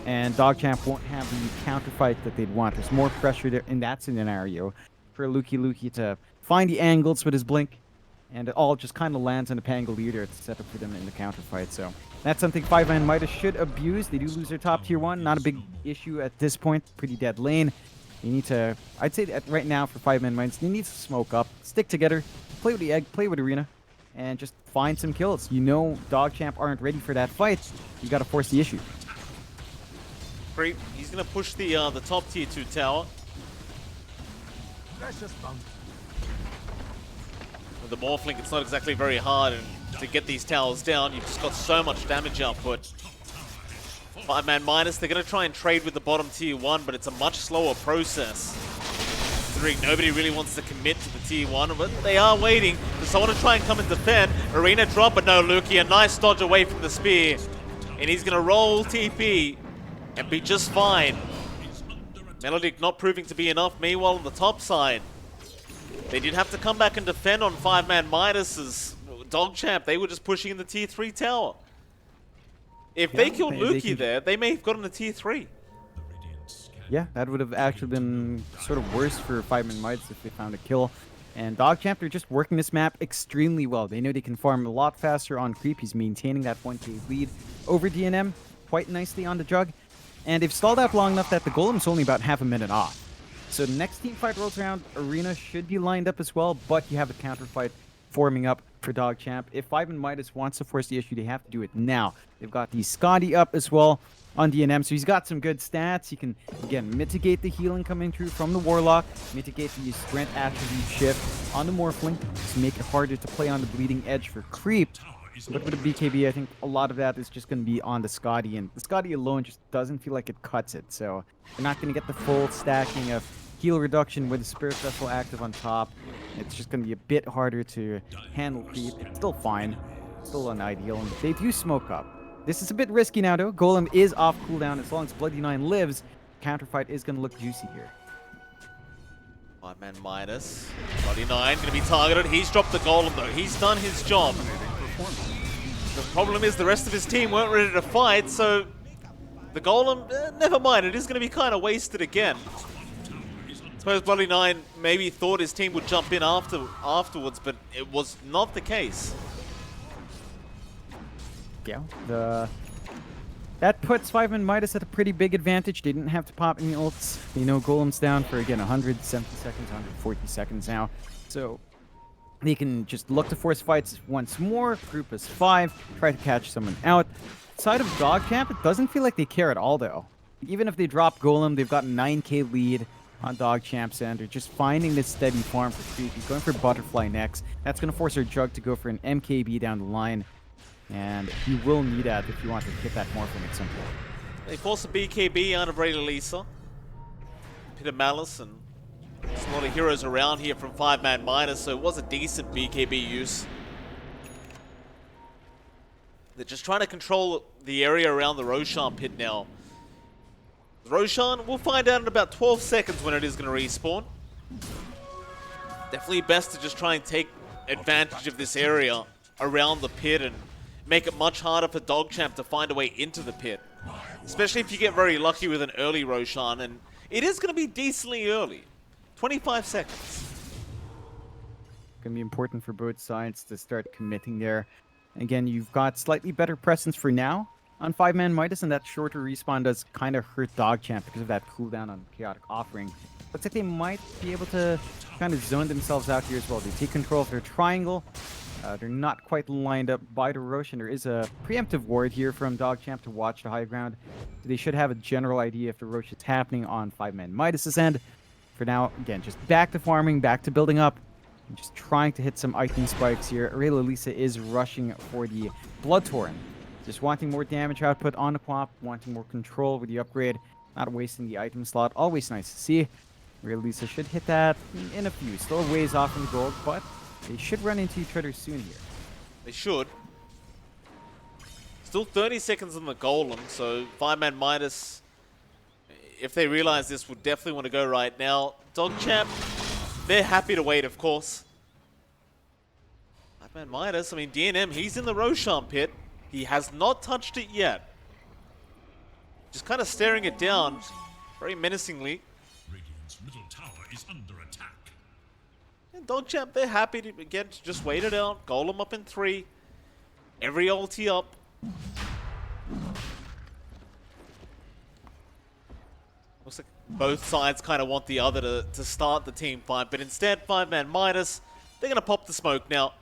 and DogChamp won't have the counter fight that they'd want. There's more pressure there in that scenario for Lukey to find the angles with his Blink, and it all just kind of lands on the Pango leader to set up for them in the counter fight. So that's something 5ManMidas should abuse. They do lose their top tier 1. Not a big issue at this point. Pretty dead lane. You need to, I'd say that right now for 5ManMidas, they need to smoke up, stick together, play with the Egg, play with Arena, and just find some kills. You know DogChamp aren't ready for that fight. You got to force the issue. Creep, he's going to push the top tier 2 tower. With the Morphling, it's not exactly very hard to get these towers down. You've just got so much damage output. 5ManMidas, they're going to try and trade with the bottom tier 1, but it's a much slower process. Considering nobody really wants to commit to the tier 1, but they are waiting for someone to try and come and defend. Arena drop, but no, Luki, a nice dodge away from the spear. And he's going to roll TP and be just fine. Melodic not proving to be enough. Meanwhile, on the top side, they did have to come back and defend on 5ManMidas' DogChamp. They were just pushing in the tier 3 tower. If they killed Luki there, they may have gotten a tier 3. Yeah, that would have actually been sort of worse for 5ManMidas if they found a kill. And DogChamp, they're just working this map extremely well. They know they can farm a lot faster on creep. He's maintaining that 1k lead over DNM quite nicely on the jug. And they've stalled out long enough that the golem's only about half a minute off. So the next team fight rolls around, Arena should be lined up as well, but you have a counter fight forming up for DogChamp. If 5ManMidas wants to force the issue, they have to do it now. They've got the Scotty up as well on DNM, so he's got some good stats. He can, again, mitigate the healing coming through from the Warlock, mitigate the strength attribute shift on the Morphling to make it harder to play on the bleeding edge for creep. But with the BKB, I think a lot of that is just going to be on the Scotty, and the Scotty alone just doesn't feel like it cuts it. So you're not going to get the full stacking of heal reduction with the Spirit Vessel active on top. It's just going to be a bit harder to handle creep. It's still fine, still unideal, and they do smoke up. This is a bit risky now though. Golem is off cooldown. As long as Bloody 9 lives, counterfight is going to look juicy here. 5ManMidas. Bloody 9 going to be targeted. He's dropped the Golem though. He's done his job. The problem is the rest of his team weren't ready to fight, so the Golem, never mind, it is going to be kind of wasted again. I suppose Bloody 9 maybe thought his team would jump in afterwards, but it was not the case. Yeah, that puts 5ManMidas at a pretty big advantage. They didn't have to pop any ults. You know, Golem's down for, again, 170 seconds, 140 seconds now. So they can just look to force fights once more. Group is 5, try to catch someone out. Side of DogChamp, it doesn't feel like they care at all, though. Even if they drop Golem, they've got a 9k lead on DogChamp's end. They're just finding this steady farm for creep. He's going for Butterfly next. That's going to force our Jug to go for an MKB down the line. And you will need that if you want to hit that Morphling at some point. They force a BKB out of Ray Lisa. Pit of Malice, and there's a lot of heroes around here from 5ManMidas, so it was a decent BKB use. They're just trying to control the area around the Roshan pit now. Roshan, we'll find out in about 12 seconds when it is going to respawn. Definitely best to just try and take advantage of this area around the pit and make it much harder for DogChamp to find a way into the pit. Especially if you get very lucky with an early Roshan, and it is going to be decently early. 25 seconds. Going to be important for both sides to start committing there. Again, you've got slightly better presence for now on 5ManMidas, and that shorter respawn does kind of hurt DogChamp because of that cooldown on Chaotic Offering. Looks like they might be able to kind of zone themselves out here as well. They take control of their triangle. They're not quite lined up by the Roshan. There is a preemptive ward here from DogChamp to watch the high ground. So they should have a general idea if the Rosh is happening on 5ManMidas' end. For now, again, just back to farming, back to building up. And just trying to hit some item spikes here. Aurelia Lisa is rushing for the Blood Torrent. Just wanting more damage output on the Quap, wanting more control with the upgrade, not wasting the item slot. Always nice to see. Aurelia Lisa should hit that in a few. Still a ways off from the gold, but they should run into each other soon here. They should. Still 30 seconds on the Golem, so 5ManMidas, if they realize this, would definitely want to go right now. DogChamp, they're happy to wait, of course. 5ManMidas, I mean, DNM, he's in the Roshan pit. He has not touched it yet. Just kind of staring it down, very menacingly. Radiant's middle tower is under attack. And DogChamp, they're happy to, again, to just wait it out. Golem up in 3. Every ulti up. Looks like both sides kind of want the other to start the team fight, but instead 5ManMidas, they're going to pop the smoke now.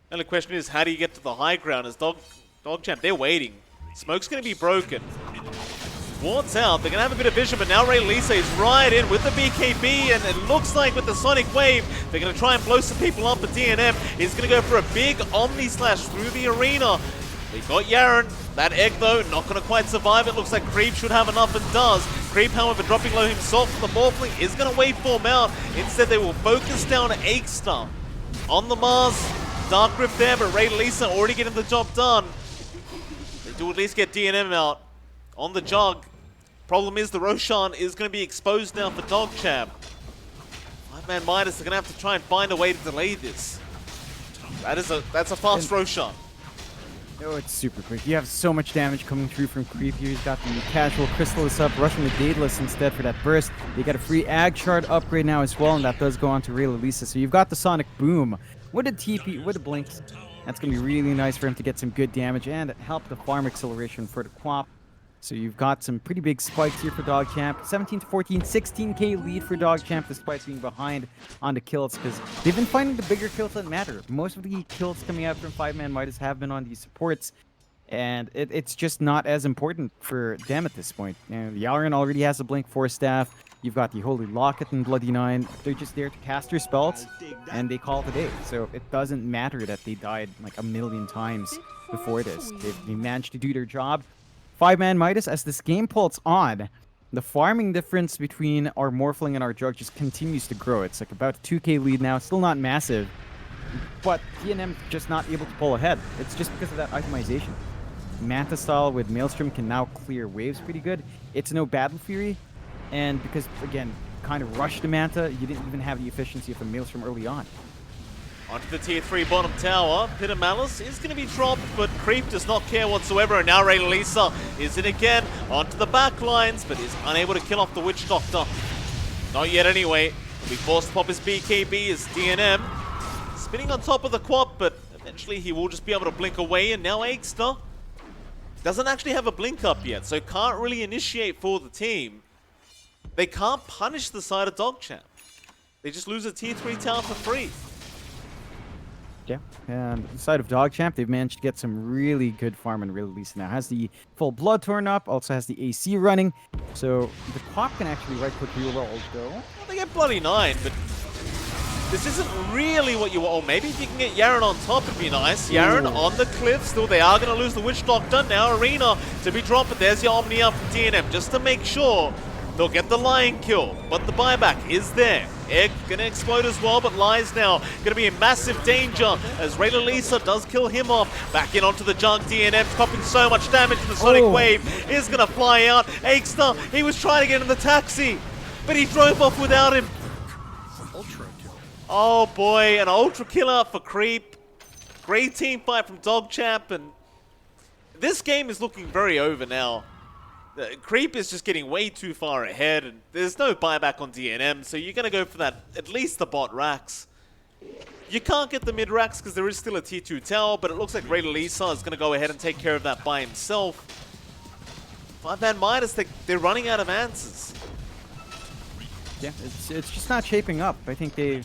The only question is, how do you get to the high ground? As DogChamp, they're waiting. Smoke's going to be broken. Ward's out. They're going to have a bit of vision, but now Ray Lisa is right in with the BKB, and it looks like with the Sonic Wave, they're going to try and blow some people up, but DNM is going to go for a big Omni Slash through the arena. They got Yaren. That egg, though, not going to quite survive. It looks like Creep should have enough and does. Creep, however, dropping low himself. The Morphling is going to wave form out. Instead, they will focus down Aikster on the Mars. Dark Rift there, but Ray Lisa already getting the job done. They do at least get DNM out on the Jug. Problem is, the Roshan is going to be exposed now for DogChamp. 5ManMidas are going to have to try and find a way to delay this. That's a fast Roshan. Oh, it's super quick. You have so much damage coming through from Creep here. He's got the casual Crystallis up, rushing the Daedalus instead for that burst. They got a free Ag Shard upgrade now as well, and that does go on to Ray Lisa. So you've got the Sonic Boom with a TP, with a Blinks. That's going to be really nice for him to get some good damage and help the farm acceleration for the Quap. So you've got some pretty big spikes here for DogChamp. 17 to 14, 16k lead for DogChamp despite being behind on the kills because they've been finding the bigger kills that matter. Most of the kills coming out from 5ManMidas have been on these supports, and it's just not as important for them at this point. You know, Yaren already has a Blink 4 staff. You've got the Holy Locket and Bloody 9. They're just there to cast their spells, and they call it a day. So it doesn't matter that they died like a million times before this. They managed to do their job. 5ManMidas, as this game pulls on, the farming difference between our Morphling and our Jug just continues to grow. It's like about a 2k lead now. It's still not massive, but DNM just not able to pull ahead. It's just because of that itemization. Manta style with Maelstrom can now clear waves pretty good. It's no Battle Fury, and because, again, kind of rushed the Manta, you didn't even have the efficiency of a Maelstrom early on. Onto the tier 3 bottom tower. Pit of Malice is going to be dropped, but Creep does not care whatsoever. And now Ray Lisa is in again onto the back lines, but is unable to kill off the Witch Doctor. Not yet anyway. He'll be forced to pop his BKB as DNM. Spinning on top of the Quap, but eventually he will just be able to blink away. And now Aikster doesn't actually have a blink up yet, so can't really initiate for the team. They can't punish the side of DogChamp. They just lose a tier 3 tower for free. Yeah, and the side of DogChamp, they've managed to get some really good farm and release now. Has the full Blood Torn up, also has the AC running, so the Quap can actually right-click real well, though. Well, they get Bloody 9, but this isn't really what you want. Or maybe if you can get Yaren on top, it'd be nice. Yaren on the cliff, still they are going to lose the Witch Doctor. Now Arena to be dropped, but there's your Omni up from DNM, just to make sure they'll get the Lion kill, but the buyback is there. Egg gonna explode as well, but Lies now gonna be in massive danger as Ray Lisa does kill him off. Back in onto the Junk. DNM popping so much damage. The Sonic Wave is gonna fly out. Aikster, he was trying to get in the taxi, but he drove off without him. Ultra kill. Oh boy, an ultra kill out for Creep. Great team fight from DogChamp, and this game is looking very over now. Creep is just getting way too far ahead, and there's no buyback on DNM, so you're going to go for that, at least the bot racks. You can't get the mid racks because there is still a tier 2 tower, but it looks like Ray Lisa is going to go ahead and take care of that by himself. 5ManMidas, they're running out of answers. Yeah, it's just not shaping up. I think they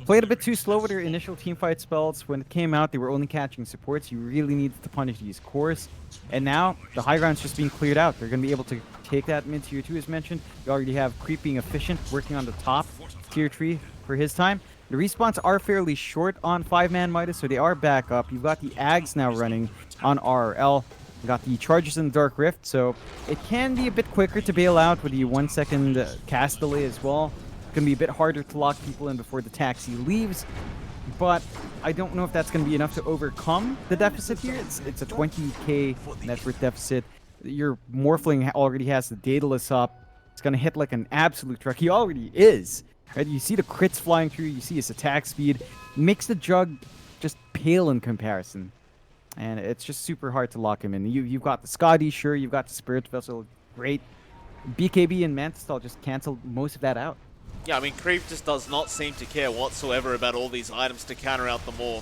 played a bit too slow with their initial teamfight spells. When it came out, they were only catching supports. You really needed to punish these cores. And now, the high ground's just being cleared out. They're going to be able to take that mid tier 2 as mentioned. You already have Creep being efficient, working on the top tier 3 for his time. The respawns are fairly short on 5ManMidas, so they are back up. You've got the Ags now running on RRL. You got the charges in the Dark Rift, so it can be a bit quicker to bail out with the 1 second cast delay as well. It's going to be a bit harder to lock people in before the taxi leaves, but I don't know if that's going to be enough to overcome the deficit here. It's a 20k net worth deficit. Your Morphling already has the Daedalus up. It's going to hit like an absolute truck. He already is. Right? You see the crits flying through. You see his attack speed. Makes the Jug just pale in comparison. And it's just super hard to lock him in. You've got the Scotty, sure. You've got the Spirit Vessel. Great. BKB and Mantistal just cancel most of that out. Yeah, I mean, Creep just does not seem to care whatsoever about all these items to counter out the Morph.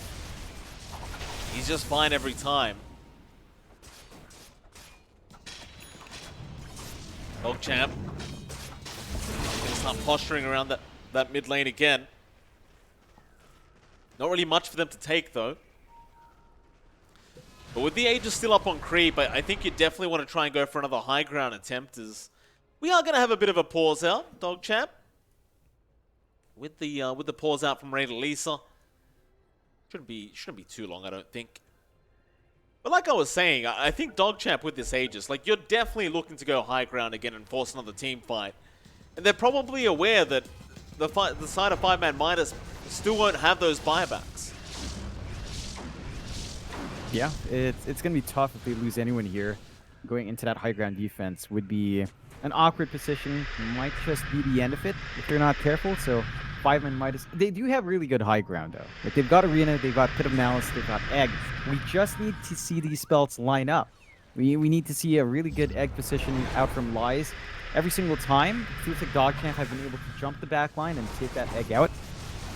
He's just fine every time. DogChamp gonna start posturing around that mid lane again. Not really much for them to take, though. But with the Aegis still up on Creep, I think you definitely want to try and go for another high ground attempt, as we are going to have a bit of a pause out, DogChamp. With the pause out from Ray Lisa. Shouldn't be too long, I don't think. But like I was saying, I think DogChamp with this Aegis, like, you're definitely looking to go high ground again and force another team fight. And they're probably aware that the side of 5ManMidas still won't have those buybacks. Yeah, it's going to be tough if they lose anyone here. Going into that high ground defense would be an awkward position. Might just be the end of it if they're not careful. So 5ManMidas, they do have really good high ground though. Like they've got Arena, they've got Pit of Malice, they've got Egg. We just need to see these spells line up. We need to see a really good Egg position out from Lies. Every single time, it feels like DogChamp have been able to jump the back line and take that Egg out.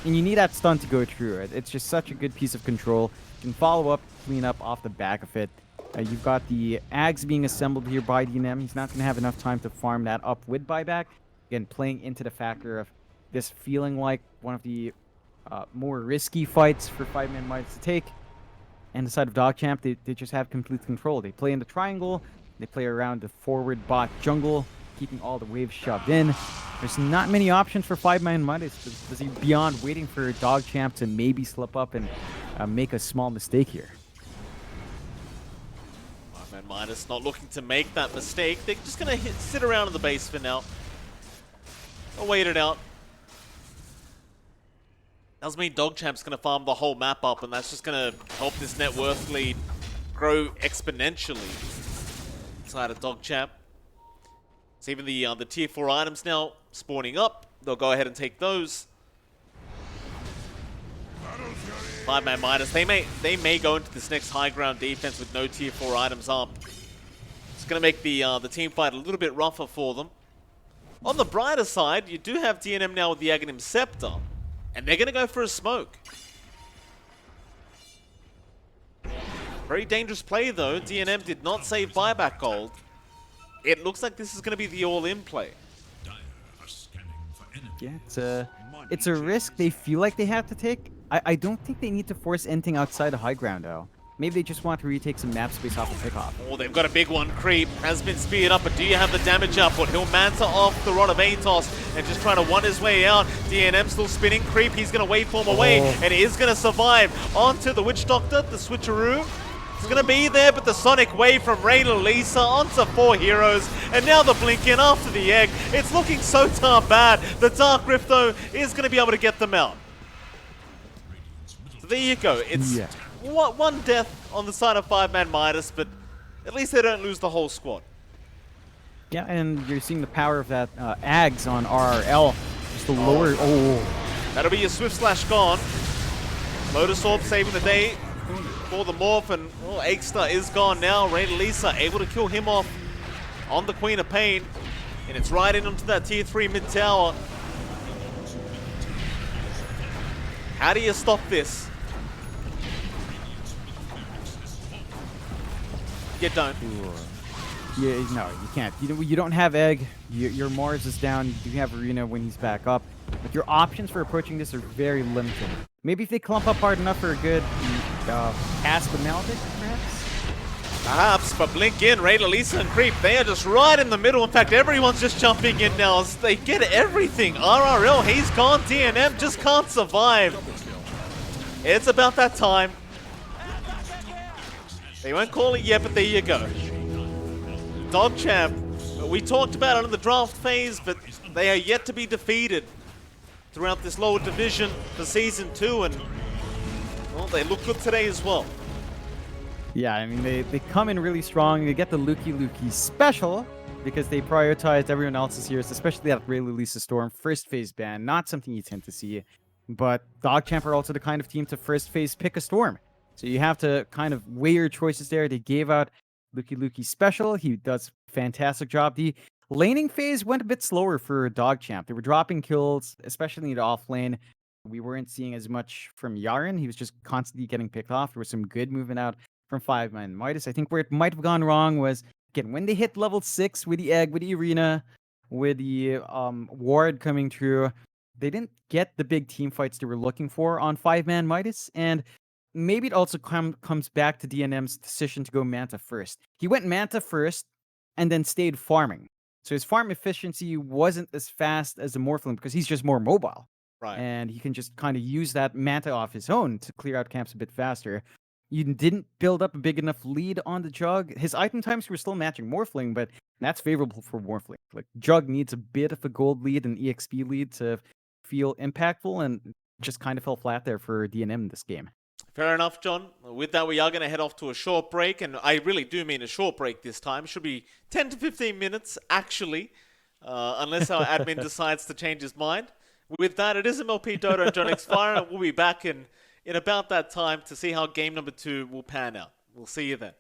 And you need that stun to go through it. It's just such a good piece of control. You can follow up, clean up off the back of it. You've got the Ags being assembled here by DNM. He's not going to have enough time to farm that up with buyback. Again, playing into the factor of this feeling like one of the more risky fights for 5ManMidas to take. And the side of DogChamp, they just have complete control. They play in the triangle. They play around the forward bot jungle, keeping all the waves shoved in. There's not many options for 5ManMidas beyond waiting for DogChamp to maybe slip up and make a small mistake here. 5ManMidas not looking to make that mistake. They're just going to sit around in the base for now. They'll wait it out. Doesn't mean DogChamp's going to farm the whole map up, and that's just going to help this net worth lead grow exponentially inside of DogChamp. So even the tier 4 items now spawning up. They'll go ahead and take those. 5ManMidas, they may go into this next high ground defense with no tier 4 items up. It's going to make the team fight a little bit rougher for them. On the brighter side, you do have DNM now with the Aghanim Scepter, and they're going to go for a smoke. Very dangerous play though. DNM did not save buyback gold. It looks like this is going to be the all-in play. Dire are scanning for enemy. Yeah, it's a risk they feel like they have to take. I don't think they need to force anything outside the high ground though. Maybe they just want to retake some map space off the pickoff. Oh, they've got a big one. Creep has been speared up, but do you have the damage output? He'll manta off the Rod of Atos and just trying to want his way out. DNM still spinning. Creep, he's going to waveform away, and he is going to survive. Onto the Witch Doctor, the switcheroo. It's going to be there, but the Sonic Wave from Rayla Lisa onto 4 heroes, and now the blink in after the egg. It's looking so darn bad. The Dark Rift, though, is going to be able to get them out. So there you go. It's one death on the side of 5ManMidas, but at least they don't lose the whole squad. Yeah, and you're seeing the power of that Ags on RRL. Just the lower... That'll be your Swift Slash gone. Lotus Orb saving the day for the Morph, and Eggstar is gone now. Rayla Lisa able to kill him off on the Queen of Pain, and it's right in onto that tier 3 mid tower. How do you stop this? You don't. Yeah, no, you can't. You don't have Egg. Your Mars is down. You do have Arena when he's back up. But your options for approaching this are very limited. Maybe if they clump up hard enough for a good cast with Maledict, perhaps? Perhaps, but blink in, Rayla Lisa and Creep, they are just right in the middle. In fact, everyone's just jumping in now as they get everything. RRL, he's gone. DNM just can't survive. It's about that time. They won't call it yet, but there you go. DogChamp, we talked about it in the draft phase, but they are yet to be defeated throughout this lower division for Season 2, and, well, they look good today as well. Yeah, I mean, they come in really strong. They get the Lukey special because they prioritized everyone else's heroes, especially that Rayla Lisa Storm first phase ban. Not something you tend to see, but DogChamp are also the kind of team to first phase pick a Storm. So you have to kind of weigh your choices there. They gave out Lukey special. He does a fantastic job. The laning phase went a bit slower for DogChamp. They were dropping kills, especially in the off lane. We weren't seeing as much from Yaren. He was just constantly getting picked off. There was some good movement out from 5ManMidas. I think where it might have gone wrong was, again, when they hit level 6 with the Egg, with the Arena, with the Ward coming through, they didn't get the big team fights they were looking for on 5ManMidas, and maybe it also comes back to DNM's decision to go Manta first. He went Manta first and then stayed farming. So his farm efficiency wasn't as fast as the Morphling because he's just more mobile. Right. And he can just kind of use that Manta off his own to clear out camps a bit faster. you didn't build up a big enough lead on the Jug. His item times were still matching Morphling, but that's favorable for Morphling. Like Jug needs a bit of a gold lead and EXP lead to feel impactful, and just kind of fell flat there for DNM in this game. Fair enough, John. With that, we are going to head off to a short break, and I really do mean a short break this time. Should be 10 to 15 minutes, actually, unless our admin decides to change his mind. With that, it is MLP Dota and JohnXFire, and we'll be back in about that time to see how game number 2 will pan out. We'll see you then.